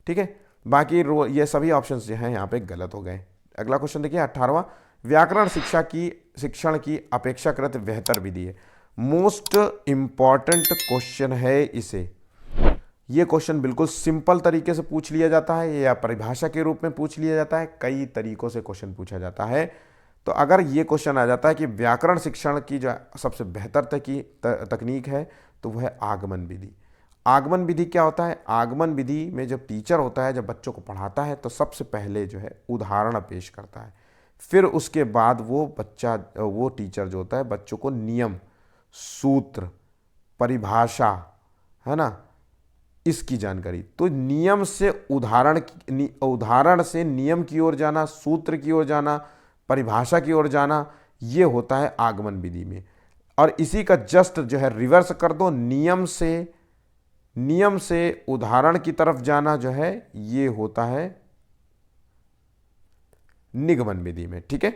ठीक है। बाकी ये सभी ऑप्शंस जो हैं यहाँ पे गलत हो गए। अगला क्वेश्चन देखिए 18वां, व्याकरण शिक्षण की अपेक्षाकृत बेहतर विधि है। मोस्ट इंपॉर्टेंट क्वेश्चन है इसे। ये क्वेश्चन बिल्कुल सिंपल तरीके से पूछ लिया जाता है या परिभाषा के रूप में पूछ लिया जाता है, कई तरीकों से क्वेश्चन पूछा जाता है। तो अगर ये क्वेश्चन आ जाता है कि व्याकरण शिक्षण की जो सबसे बेहतर तकनीक है तो वह है आगमन विधि। आगमन विधि क्या होता है, आगमन विधि में जब टीचर होता है, जब बच्चों को पढ़ाता है तो सबसे पहले जो है उदाहरण पेश करता है, फिर उसके बाद वो टीचर जो होता है बच्चों को नियम, सूत्र, परिभाषा, है ना, इसकी जानकारी। तो नियम से उदाहरण से नियम की ओर जाना, सूत्र की ओर जाना, परिभाषा की ओर जाना, ये होता है आगमन विधि में। और इसी का जस्ट जो है रिवर्स कर दो, नियम से उदाहरण की तरफ जाना जो है ये होता है निगमन विधि में, ठीक है।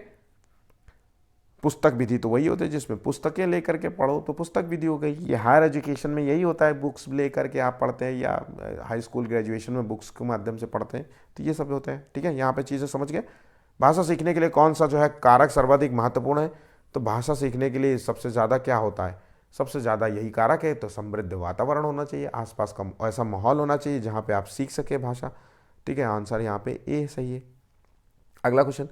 पुस्तक विधि तो वही होती है जिसमें पुस्तकें लेकर के पढ़ो, तो पुस्तक विधि हो गई। ये हायर एजुकेशन में यही होता है, बुक्स लेकर के आप पढ़ते हैं, या हाई स्कूल ग्रेजुएशन में बुक्स के माध्यम से पढ़ते हैं, तो ये सब होता है, ठीक है। यहाँ पे चीज़ें समझ गए। भाषा सीखने के लिए कौन सा जो है कारक सर्वाधिक महत्वपूर्ण है। तो भाषा सीखने के लिए सबसे ज़्यादा क्या होता है, सबसे ज़्यादा यही कारक है। तो समृद्ध वातावरण होना चाहिए, आसपास का ऐसा माहौल होना चाहिए जहाँ पे आप सीख सके भाषा। ठीक है, आंसर यहाँ पे ए सही है। अगला क्वेश्चन,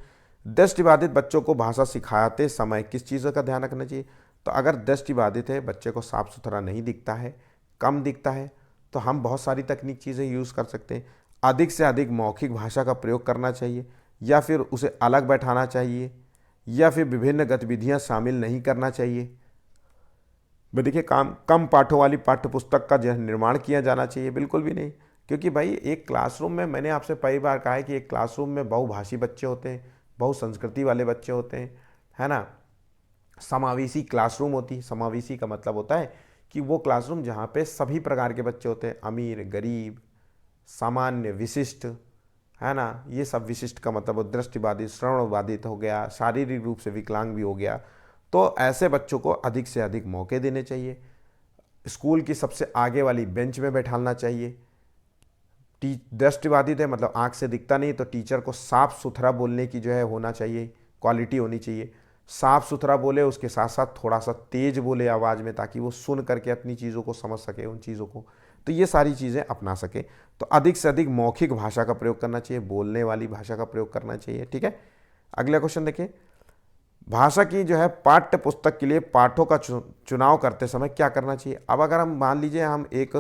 दृष्टिबाधित बच्चों को भाषा सिखाते समय किस चीज़ों का ध्यान रखना चाहिए? तो अगर दृष्टिबाधित है, बच्चे को साफ सुथरा नहीं दिखता है, कम दिखता है, तो हम बहुत सारी तकनीक चीज़ें यूज़ कर सकते हैं। अधिक से अधिक मौखिक भाषा का प्रयोग करना चाहिए, या फिर उसे अलग बैठाना चाहिए, या फिर विभिन्न गतिविधियां शामिल नहीं करना चाहिए। भाई देखिए, काम कम पाठों वाली पाठ्य पुस्तक का जो है निर्माण किया जाना चाहिए, बिल्कुल भी नहीं। क्योंकि भाई एक क्लासरूम में, मैंने आपसे कई बार कहा है कि एक क्लासरूम में बहुभाषी बच्चे होते हैं, बहुसंस्कृति वाले बच्चे होते हैं, है ना। समावेशी क्लासरूम होती है। समावेशी का मतलब होता है कि वो क्लासरूम जहाँ पे सभी प्रकार के बच्चे होते हैं, अमीर, गरीब, सामान्य, विशिष्ट, है ना। ये सब विशिष्ट का मतलब दृष्टिबाधित, श्रवणबाधित हो गया, शारीरिक रूप से विकलांग भी हो गया। तो ऐसे बच्चों को अधिक से अधिक मौके देने चाहिए। स्कूल की सबसे आगे वाली बेंच में बैठाना चाहिए। दृष्टिबाधित है मतलब आंख से दिखता नहीं, तो टीचर को साफ सुथरा बोलने की जो है होना चाहिए, क्वालिटी होनी चाहिए। साफ सुथरा बोले, उसके साथ साथ थोड़ा सा तेज बोले आवाज़ में, ताकि वो सुन करके अपनी चीज़ों को समझ सके, उन चीज़ों को। तो ये सारी चीज़ें अपना सके। तो अधिक से अधिक मौखिक भाषा का प्रयोग करना चाहिए, बोलने वाली भाषा का प्रयोग करना चाहिए। ठीक है, अगला क्वेश्चन देखिए, भाषा की जो है पाठ्य पुस्तक के लिए पाठों का चुनाव करते समय क्या करना चाहिए? अब अगर हम मान लीजिए हम एक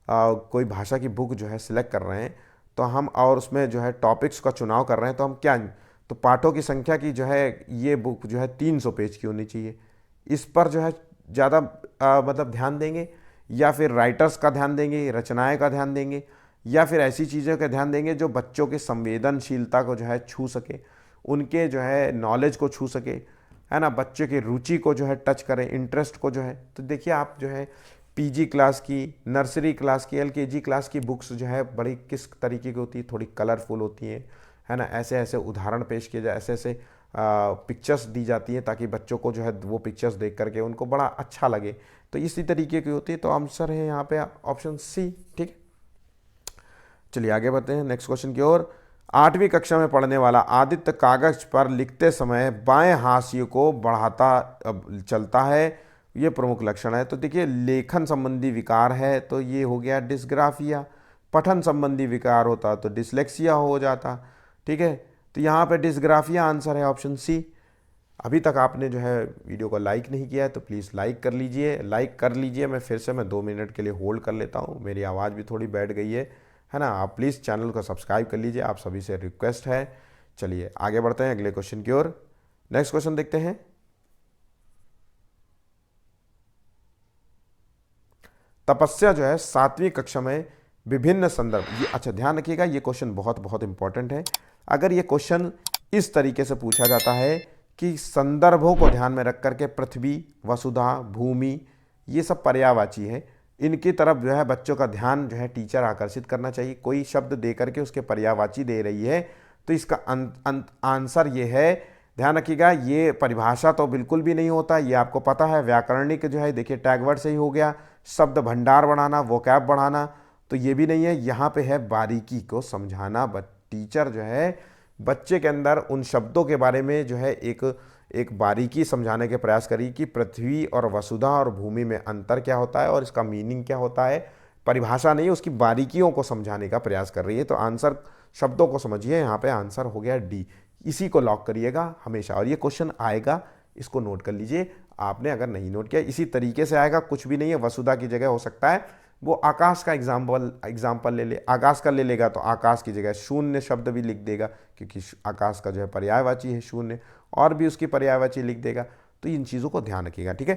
कोई भाषा की बुक जो है सिलेक्ट कर रहे हैं, तो हम और उसमें जो है टॉपिक्स का चुनाव कर रहे हैं, तो हम क्या, तो पाठों की संख्या की जो है ये बुक जो है 300 पेज की होनी चाहिए। इस पर जो है ज़्यादा मतलब ध्यान देंगे, या फिर राइटर्स का ध्यान देंगे, रचनाएं का ध्यान देंगे, या फिर ऐसी चीज़ों का ध्यान देंगे जो बच्चों की संवेदनशीलता को जो है छू सके, उनके जो है नॉलेज को छू सके, है ना, बच्चे की रुचि को जो है टच करें, इंटरेस्ट को जो है। तो देखिए आप जो है पीजी क्लास की, नर्सरी क्लास की, एलकेजी क्लास की बुक्स जो है बड़ी किस तरीके की होती है, थोड़ी कलरफुल होती हैं, है ना। ऐसे ऐसे उदाहरण पेश किए जाए, ऐसे ऐसे पिक्चर्स दी जाती हैं, ताकि बच्चों को जो है वो पिक्चर्स देख करके उनको बड़ा अच्छा लगे। तो इसी तरीके की होती है। तो आंसर है यहाँ पे ऑप्शन सी। ठीक है, चलिए आगे बढ़ते हैं नेक्स्ट क्वेश्चन की ओर। 8वीं कक्षा में पढ़ने वाला आदित्य कागज पर लिखते समय बाएं हाशिए को बढ़ाता चलता है, ये प्रमुख लक्षण है। तो देखिए, लेखन संबंधी विकार है तो ये हो गया डिस्ग्राफिया। पठन संबंधी विकार होता तो डिसलेक्सिया हो जाता। ठीक है, तो यहाँ पे डिस्ग्राफिया आंसर है ऑप्शन सी। अभी तक आपने जो है वीडियो को लाइक नहीं किया है तो प्लीज़ लाइक कर लीजिए, लाइक कर लीजिए। मैं फिर से 2 मिनट के लिए होल्ड कर लेता हूँ, मेरी आवाज़ भी थोड़ी बैठ गई है ना। आप प्लीज़ चैनल को सब्सक्राइब कर लीजिए, आप सभी से रिक्वेस्ट है। चलिए आगे बढ़ते हैं अगले क्वेश्चन की ओर। नेक्स्ट क्वेश्चन देखते हैं। तपस्या जो है 7वीं कक्षा में विभिन्न संदर्भ, ये अच्छा ध्यान रखिएगा, ये क्वेश्चन बहुत बहुत इंपॉर्टेंट है। अगर ये क्वेश्चन इस तरीके से पूछा जाता है कि संदर्भों को ध्यान में रख करके पृथ्वी, वसुधा, भूमि, ये सब पर्यायवाची है, इनकी तरफ जो है बच्चों का ध्यान जो है टीचर आकर्षित करना चाहिए। कोई शब्द दे करके उसके पर्यायवाची दे रही है, तो इसका आंसर ये है। ध्यान रखिएगा, ये परिभाषा तो बिल्कुल भी नहीं होता, ये आपको पता है। व्याकरणिक जो है देखिए टैगवर्ड से ही हो गया, शब्द भंडार बढ़ाना, वोकैब बढ़ाना, तो ये भी नहीं है। यहाँ पे है बारीकी को समझाना। टीचर जो है बच्चे के अंदर उन शब्दों के बारे में जो है एक बारीकी समझाने के प्रयास करी कि पृथ्वी और वसुधा और भूमि में अंतर क्या होता है और इसका मीनिंग क्या होता है। परिभाषा नहीं, उसकी बारीकियों को समझाने का प्रयास कर रही है। तो आंसर शब्दों को समझिए, यहाँ पे आंसर हो गया डी। इसी को लॉक करिएगा हमेशा, और ये क्वेश्चन आएगा, इसको नोट कर लीजिए। आपने अगर नहीं नोट किया, इसी तरीके से आएगा, कुछ भी नहीं है। वसुधा की जगह हो सकता है वो आकाश का एग्जाम्पल ले ले, आकाश का ले लेगा तो आकाश की जगह शून्य शब्द भी लिख देगा, क्योंकि आकाश का जो है पर्यायवाची है शून्य, और भी उसकी पर्यायवाची लिख देगा। तो इन चीज़ों को ध्यान रखिएगा। ठीक है,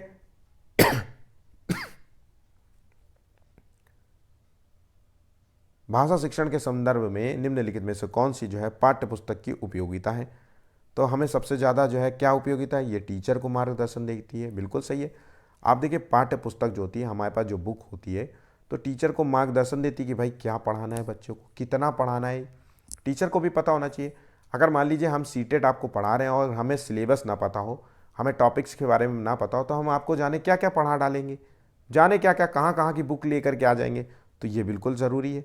भाषा शिक्षण के संदर्भ में निम्नलिखित में से कौन सी जो है पाठ्य पुस्तक की उपयोगिता है? तो हमें सबसे ज़्यादा जो है क्या उपयोगिता है, ये टीचर को मार्गदर्शन देती है, बिल्कुल सही है। आप देखिए, पाठ्य पुस्तक जो होती है, हमारे पास जो बुक होती है, तो टीचर को मार्गदर्शन देती है कि भाई क्या पढ़ाना है बच्चों को, कितना पढ़ाना है। टीचर को भी पता होना चाहिए। अगर मान लीजिए हम सीटेट आपको पढ़ा रहे हैं और हमें सिलेबस ना पता हो, हमें टॉपिक्स के बारे में ना पता हो, तो हम आपको जाने क्या क्या पढ़ा डालेंगे, जाने क्या क्या कहाँ कहाँ की बुक लेकर के आ जाएंगे। तो ये बिल्कुल ज़रूरी है।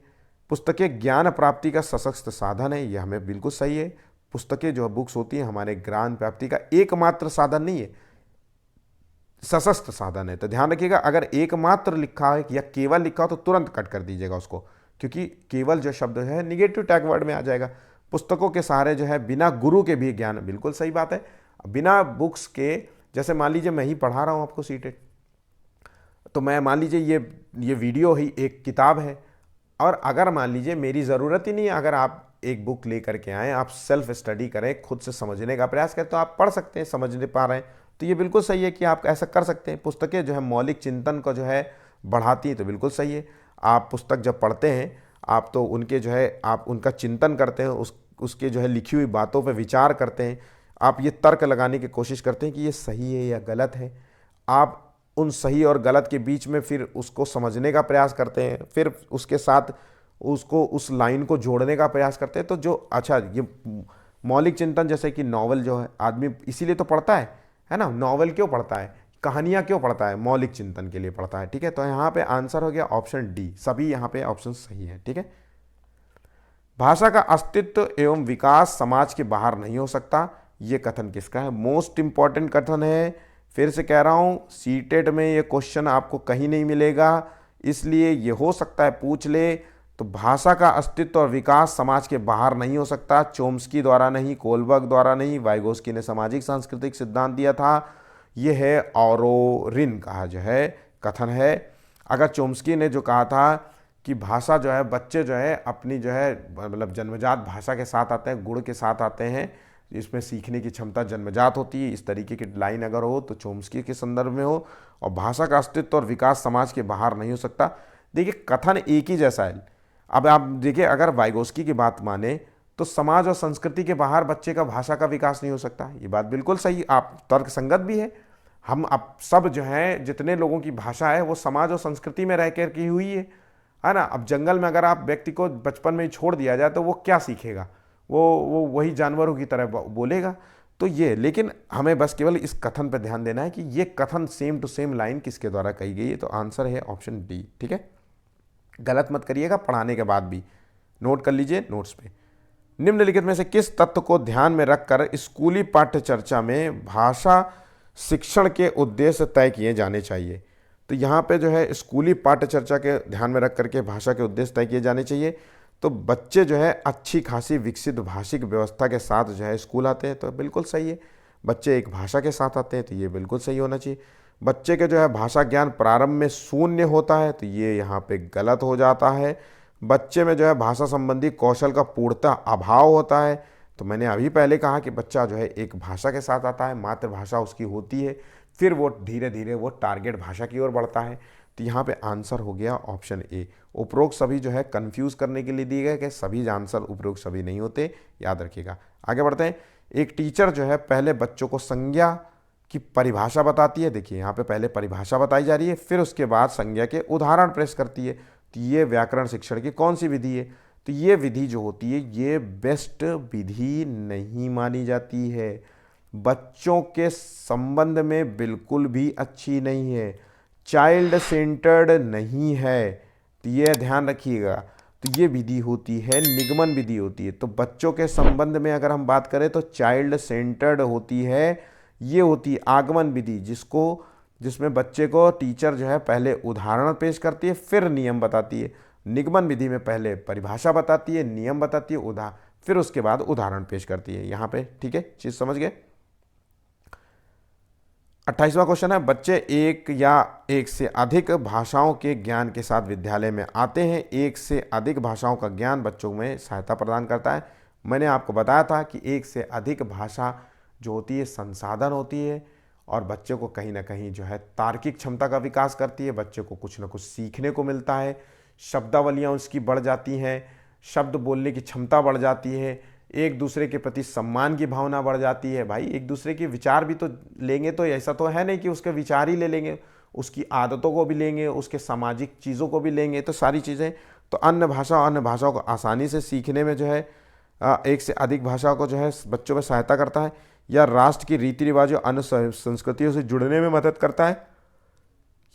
पुस्तकें ज्ञान प्राप्ति का सशक्त साधन है, ये हमें बिल्कुल सही है। पुस्तकें जो बुक्स होती हैं हमारे ज्ञान प्राप्ति का एकमात्र साधन नहीं है, सशस्त्र साधन है। तो ध्यान रखिएगा, अगर एकमात्र लिखा है या केवल लिखा हो तो तुरंत कट कर दीजिएगा उसको, क्योंकि केवल जो शब्द है निगेटिव टैग वर्ड में आ जाएगा। पुस्तकों के सहारे जो है बिना गुरु के भी ज्ञान, बिल्कुल सही बात है। बिना बुक्स के, जैसे मान लीजिए मैं ही पढ़ा रहा हूँ आपको सीटेट, तो मैं मान लीजिए ये वीडियो ही एक किताब है, और अगर मान लीजिए मेरी ज़रूरत ही नहीं है, अगर आप एक बुक लेकर के आएँ, आप सेल्फ स्टडी करें, खुद से समझने का प्रयास करें, तो आप पढ़ सकते हैं, समझ नहीं पा रहे हैं तो ये बिल्कुल सही है कि आप ऐसा कर सकते हैं। पुस्तकें जो है मौलिक चिंतन को जो है बढ़ाती हैं, तो बिल्कुल सही है। आप पुस्तक जब पढ़ते हैं, आप तो उनके जो है आप उनका चिंतन करते हैं, उसके जो है लिखी हुई बातों पर विचार करते हैं, आप ये तर्क लगाने की कोशिश करते हैं कि ये सही है या गलत है। आप उन सही और गलत के बीच में फिर उसको समझने का प्रयास करते हैं, फिर उसके साथ उसको उस लाइन को जोड़ने का प्रयास करते हैं। तो जो अच्छा ये मौलिक चिंतन, जैसे कि नॉवल जो है आदमी इसीलिए तो पढ़ता है ना, नॉवल क्यों पढ़ता है, कहानियाँ क्यों पढ़ता है, मौलिक चिंतन के लिए पढ़ता है। ठीक है, तो यहाँ पे आंसर हो गया ऑप्शन डी, सभी यहाँ पे ऑप्शन सही है। ठीक है, भाषा का अस्तित्व एवं विकास समाज के बाहर नहीं हो सकता, ये कथन किसका है? मोस्ट इंपॉर्टेंट कथन है। फिर से कह रहा हूं, सीटेट में ये क्वेश्चन आपको कहीं नहीं मिलेगा, इसलिए ये हो सकता है पूछ ले। तो भाषा का अस्तित्व और विकास समाज के बाहर नहीं हो सकता, चोम्स्की द्वारा नहीं, कोलबर्ग द्वारा नहीं, वाइगोस्की ने सामाजिक सांस्कृतिक सिद्धांत दिया था, ये है ऑरोरिन का जो है कथन है। अगर चोम्स्की ने जो कहा था कि भाषा जो है, बच्चे जो है अपनी जो है मतलब जन्मजात भाषा के साथ आते हैं, गुण के साथ आते हैं, इसमें सीखने की क्षमता जन्मजात होती है, इस तरीके की लाइन अगर हो तो चोम्स्की के संदर्भ में हो, और भाषा का अस्तित्व और विकास समाज के बाहर नहीं हो सकता। देखिए कथन एक ही जैसा है। अब आप देखिए, अगर वाइगोस्की की बात माने तो समाज और संस्कृति के बाहर बच्चे का भाषा का विकास नहीं हो सकता, ये बात बिल्कुल सही, आप तर्क संगत भी है। हम अब सब जो है जितने लोगों की भाषा है वो समाज और संस्कृति में रह कर की हुई है ना। अब जंगल में अगर आप व्यक्ति को बचपन में ही छोड़ दिया जाए तो वो क्या सीखेगा, वो वही जानवरों की तरह बोलेगा। तो ये, लेकिन हमें बस केवल इस कथन पर ध्यान देना है कि ये कथन सेम टू सेम लाइन किसके द्वारा कही गई है, तो आंसर है ऑप्शन डी। ठीक है, गलत मत करिएगा, पढ़ाने के बाद भी नोट कर लीजिए नोट्स पे। निम्नलिखित में से किस तत्व को ध्यान में रखकर स्कूली पाठ्य चर्चा में भाषा शिक्षण के उद्देश्य तय किए जाने चाहिए? तो यहाँ पे जो है स्कूली पाठ्य चर्चा के ध्यान में रख करके भाषा के उद्देश्य तय किए जाने चाहिए। तो बच्चे जो है अच्छी खासी विकसित भाषिक व्यवस्था के साथ जो है स्कूल आते हैं, तो बिल्कुल सही है। बच्चे एक भाषा के साथ आते हैं, तो ये बिल्कुल सही होना चाहिए। बच्चे के जो है भाषा ज्ञान प्रारंभ में शून्य होता है, तो ये यहाँ पे गलत हो जाता है। बच्चे में जो है भाषा संबंधी कौशल का पूर्णतः अभाव होता है, तो मैंने अभी पहले कहा कि बच्चा जो है एक भाषा के साथ आता है, मातृभाषा उसकी होती है, फिर वो धीरे धीरे वो टारगेट भाषा की ओर बढ़ता है। तो यहाँ पे आंसर हो गया ऑप्शन ए। उपरोक्त सभी जो है कंफ्यूज करने के लिए दिए गए कि सभी आंसर उपरोक्त सभी नहीं होते, याद रखिएगा। आगे बढ़ते हैं। एक टीचर जो है पहले बच्चों को संज्ञा की परिभाषा बताती है, देखिए यहाँ पे पहले परिभाषा बताई जा रही है, फिर उसके बाद संज्ञा के उदाहरण पेश करती है। तो ये व्याकरण शिक्षण की कौन सी विधि है? तो ये विधि जो होती है ये बेस्ट विधि नहीं मानी जाती है, बच्चों के संबंध में बिल्कुल भी अच्छी नहीं है, चाइल्ड सेंटर्ड नहीं है, तो ये ध्यान रखिएगा। तो ये विधि होती है निगमन विधि होती है। तो बच्चों के संबंध में अगर हम बात करें तो चाइल्ड सेंटर्ड होती है, ये होती है आगमन विधि, जिसमें बच्चे को टीचर जो है पहले उदाहरण पेश करती है फिर नियम बताती है। निगमन विधि में पहले परिभाषा बताती है, नियम बताती है, फिर उसके बाद उदाहरण पेश करती है। यहाँ पे ठीक है, चीज समझ गए। 28वां क्वेश्चन है, बच्चे एक या एक से अधिक भाषाओं के ज्ञान के साथ विद्यालय में आते हैं, एक से अधिक भाषाओं का ज्ञान बच्चों में सहायता प्रदान करता है। मैंने आपको बताया था कि एक से अधिक भाषा जो होती है संसाधन होती है, और बच्चे को कहीं ना कहीं जो है तार्किक क्षमता का विकास करती है, बच्चे को कुछ ना कुछ सीखने को मिलता है, शब्दावलियाँ उसकी बढ़ जाती हैं, शब्द बोलने की क्षमता बढ़ जाती है, एक दूसरे के प्रति सम्मान की भावना बढ़ जाती है। भाई एक दूसरे के विचार भी तो लेंगे, तो ऐसा तो है नहीं कि उसके विचार ही ले लेंगे, उसकी आदतों को भी लेंगे, उसके सामाजिक चीज़ों को भी लेंगे, तो सारी चीज़ें। तो अन्य भाषाओं को आसानी से सीखने में जो है एक से अधिक भाषा को जो है बच्चों में सहायता करता है, या राष्ट्र की रीति रिवाजों अन्य संस्कृतियों से जुड़ने में मदद करता है,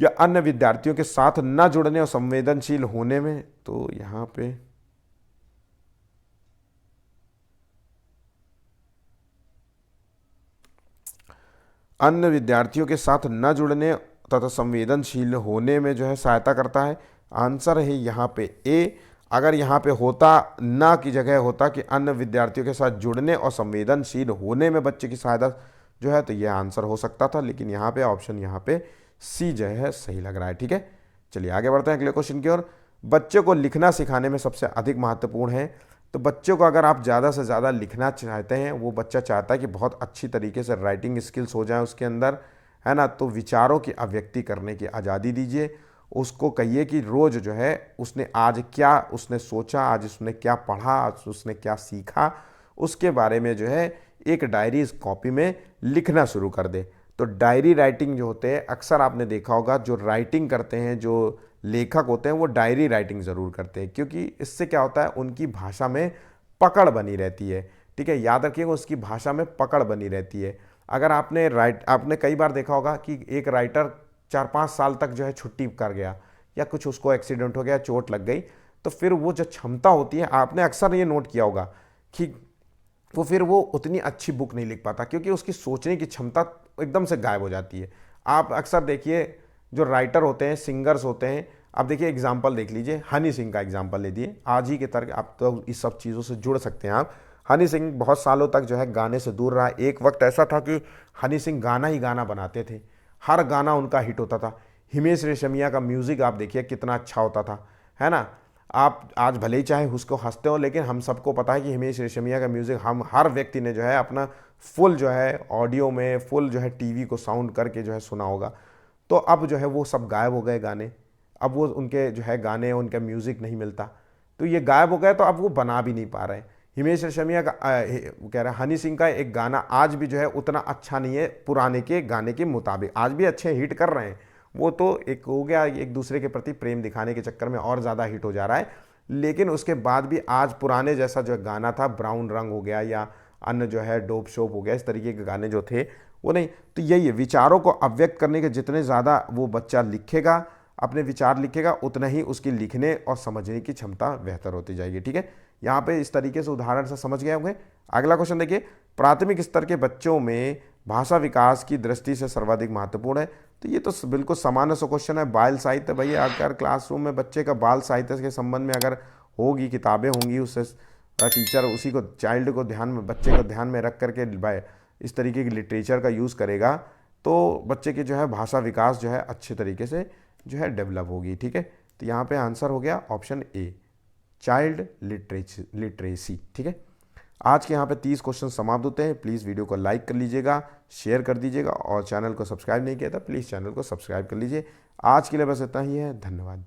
या अन्य विद्यार्थियों के साथ न जुड़ने और संवेदनशील होने में। तो यहाँ पे अन्य विद्यार्थियों के साथ न जुड़ने तथा संवेदनशील होने में जो है सहायता करता है। आंसर है यहाँ पे ए। अगर यहाँ पे होता ना की जगह होता कि अन्य विद्यार्थियों के साथ जुड़ने और संवेदनशील होने में बच्चे की सहायता जो है, तो यह आंसर हो सकता था, लेकिन यहाँ पे ऑप्शन यहाँ पे सी जो है सही लग रहा है। ठीक है, चलिए आगे बढ़ते हैं अगले क्वेश्चन की ओर। बच्चे को लिखना सिखाने में सबसे अधिक महत्वपूर्ण है। तो बच्चों को अगर आप ज़्यादा से ज़्यादा लिखना चाहते हैं, वो बच्चा चाहता है कि बहुत अच्छी तरीके से राइटिंग स्किल्स हो जाए उसके अंदर, है ना, तो विचारों की अभिव्यक्ति करने की आज़ादी दीजिए। उसको कहिए कि रोज़ जो है उसने आज क्या उसने सोचा, आज उसने क्या पढ़ा, आज उसने क्या सीखा, उसके बारे में जो है एक डायरी इस कॉपी में लिखना शुरू कर दे। तो डायरी राइटिंग जो होते हैं, अक्सर आपने देखा होगा जो राइटिंग करते हैं, जो लेखक होते हैं, वो डायरी राइटिंग ज़रूर करते हैं, क्योंकि इससे क्या होता है, उनकी भाषा में पकड़ बनी रहती है। ठीक है, याद रखिएगा, उसकी भाषा में पकड़ बनी रहती है। अगर आपने कई बार देखा होगा कि एक राइटर 4-5 साल तक जो है छुट्टी कर गया, या कुछ उसको एक्सीडेंट हो गया, चोट लग गई, तो फिर वो जो क्षमता होती है, आपने अक्सर ये नोट किया होगा कि वो उतनी अच्छी बुक नहीं लिख पाता, क्योंकि उसकी सोचने की क्षमता एकदम से गायब हो जाती है। आप अक्सर देखिए जो राइटर होते हैं, सिंगर्स होते हैं, आप देखिए एग्जाम्पल देख लीजिए, हनी सिंह का एग्जाम्पल ले दिए, आज ही के तर्क आप तो इस सब चीज़ों से जुड़ सकते हैं आप। हनी सिंह बहुत सालों तक जो है गाने से दूर रहा। एक वक्त ऐसा था कि हनी सिंह गाना ही गाना बनाते थे, हर गाना उनका हिट होता था। हिमेश रेशमिया का म्यूज़िक आप देखिए कितना अच्छा होता था, है ना। आप आज भले ही चाहे उसको हंसते हो, लेकिन हम सबको पता है कि हिमेश रेशमिया का म्यूज़िक हम हर व्यक्ति ने जो है अपना फुल जो है ऑडियो में, फुल जो है टीवी को साउंड करके जो है सुना होगा। तो अब जो है वो सब गायब हो गए गाने, अब वो उनके जो है गाने, उनका म्यूज़िक नहीं मिलता, तो ये गायब हो गए, तो अब वो बना भी नहीं पा रहे। हिमेश रेशमिया का कह रहा है, हनी सिंह का एक गाना आज भी जो है उतना अच्छा नहीं है पुराने के गाने के मुताबिक, आज भी अच्छे हिट कर रहे हैं। वो तो एक हो गया, एक दूसरे के प्रति प्रेम दिखाने के चक्कर में और ज़्यादा हिट हो जा रहा है, लेकिन उसके बाद भी आज पुराने जैसा जो गाना था, ब्राउन रंग हो गया या अन्य जो है डोप शोप हो गया, इस तरीके के गाने जो थे वो नहीं। तो यही है, विचारों को अव्यक्त करने के जितने ज़्यादा वो बच्चा लिखेगा, अपने विचार लिखेगा, उतना ही उसकी लिखने और समझने की क्षमता बेहतर होती जाएगी। ठीक है, यहाँ पे इस तरीके से उदाहरण से समझ गए होंगे। अगला क्वेश्चन देखिए, प्राथमिक स्तर के बच्चों में भाषा विकास की दृष्टि से सर्वाधिक महत्वपूर्ण है। तो ये तो बिल्कुल सामान्य सा क्वेश्चन है, बाल साहित्य। भैया अगर क्लासरूम में बच्चे का बाल साहित्य के संबंध में अगर होगी, किताबें होंगी, उससे टीचर उसी को, चाइल्ड को ध्यान में, बच्चे को ध्यान में रख करके इस तरीके की लिटरेचर का यूज़ करेगा, तो बच्चे की जो है भाषा विकास जो है अच्छे तरीके से जो है डेवलप होगी। ठीक है, तो यहाँ पे आंसर हो गया ऑप्शन ए, चाइल्ड लिटरेसी। ठीक है, आज के यहाँ पे 30 क्वेश्चन समाप्त होते हैं। प्लीज़ वीडियो को लाइक कर लीजिएगा, शेयर कर दीजिएगा, और चैनल को सब्सक्राइब नहीं किया था प्लीज़ चैनल को सब्सक्राइब कर लीजिए। आज के लिए बस इतना ही है, धन्यवाद।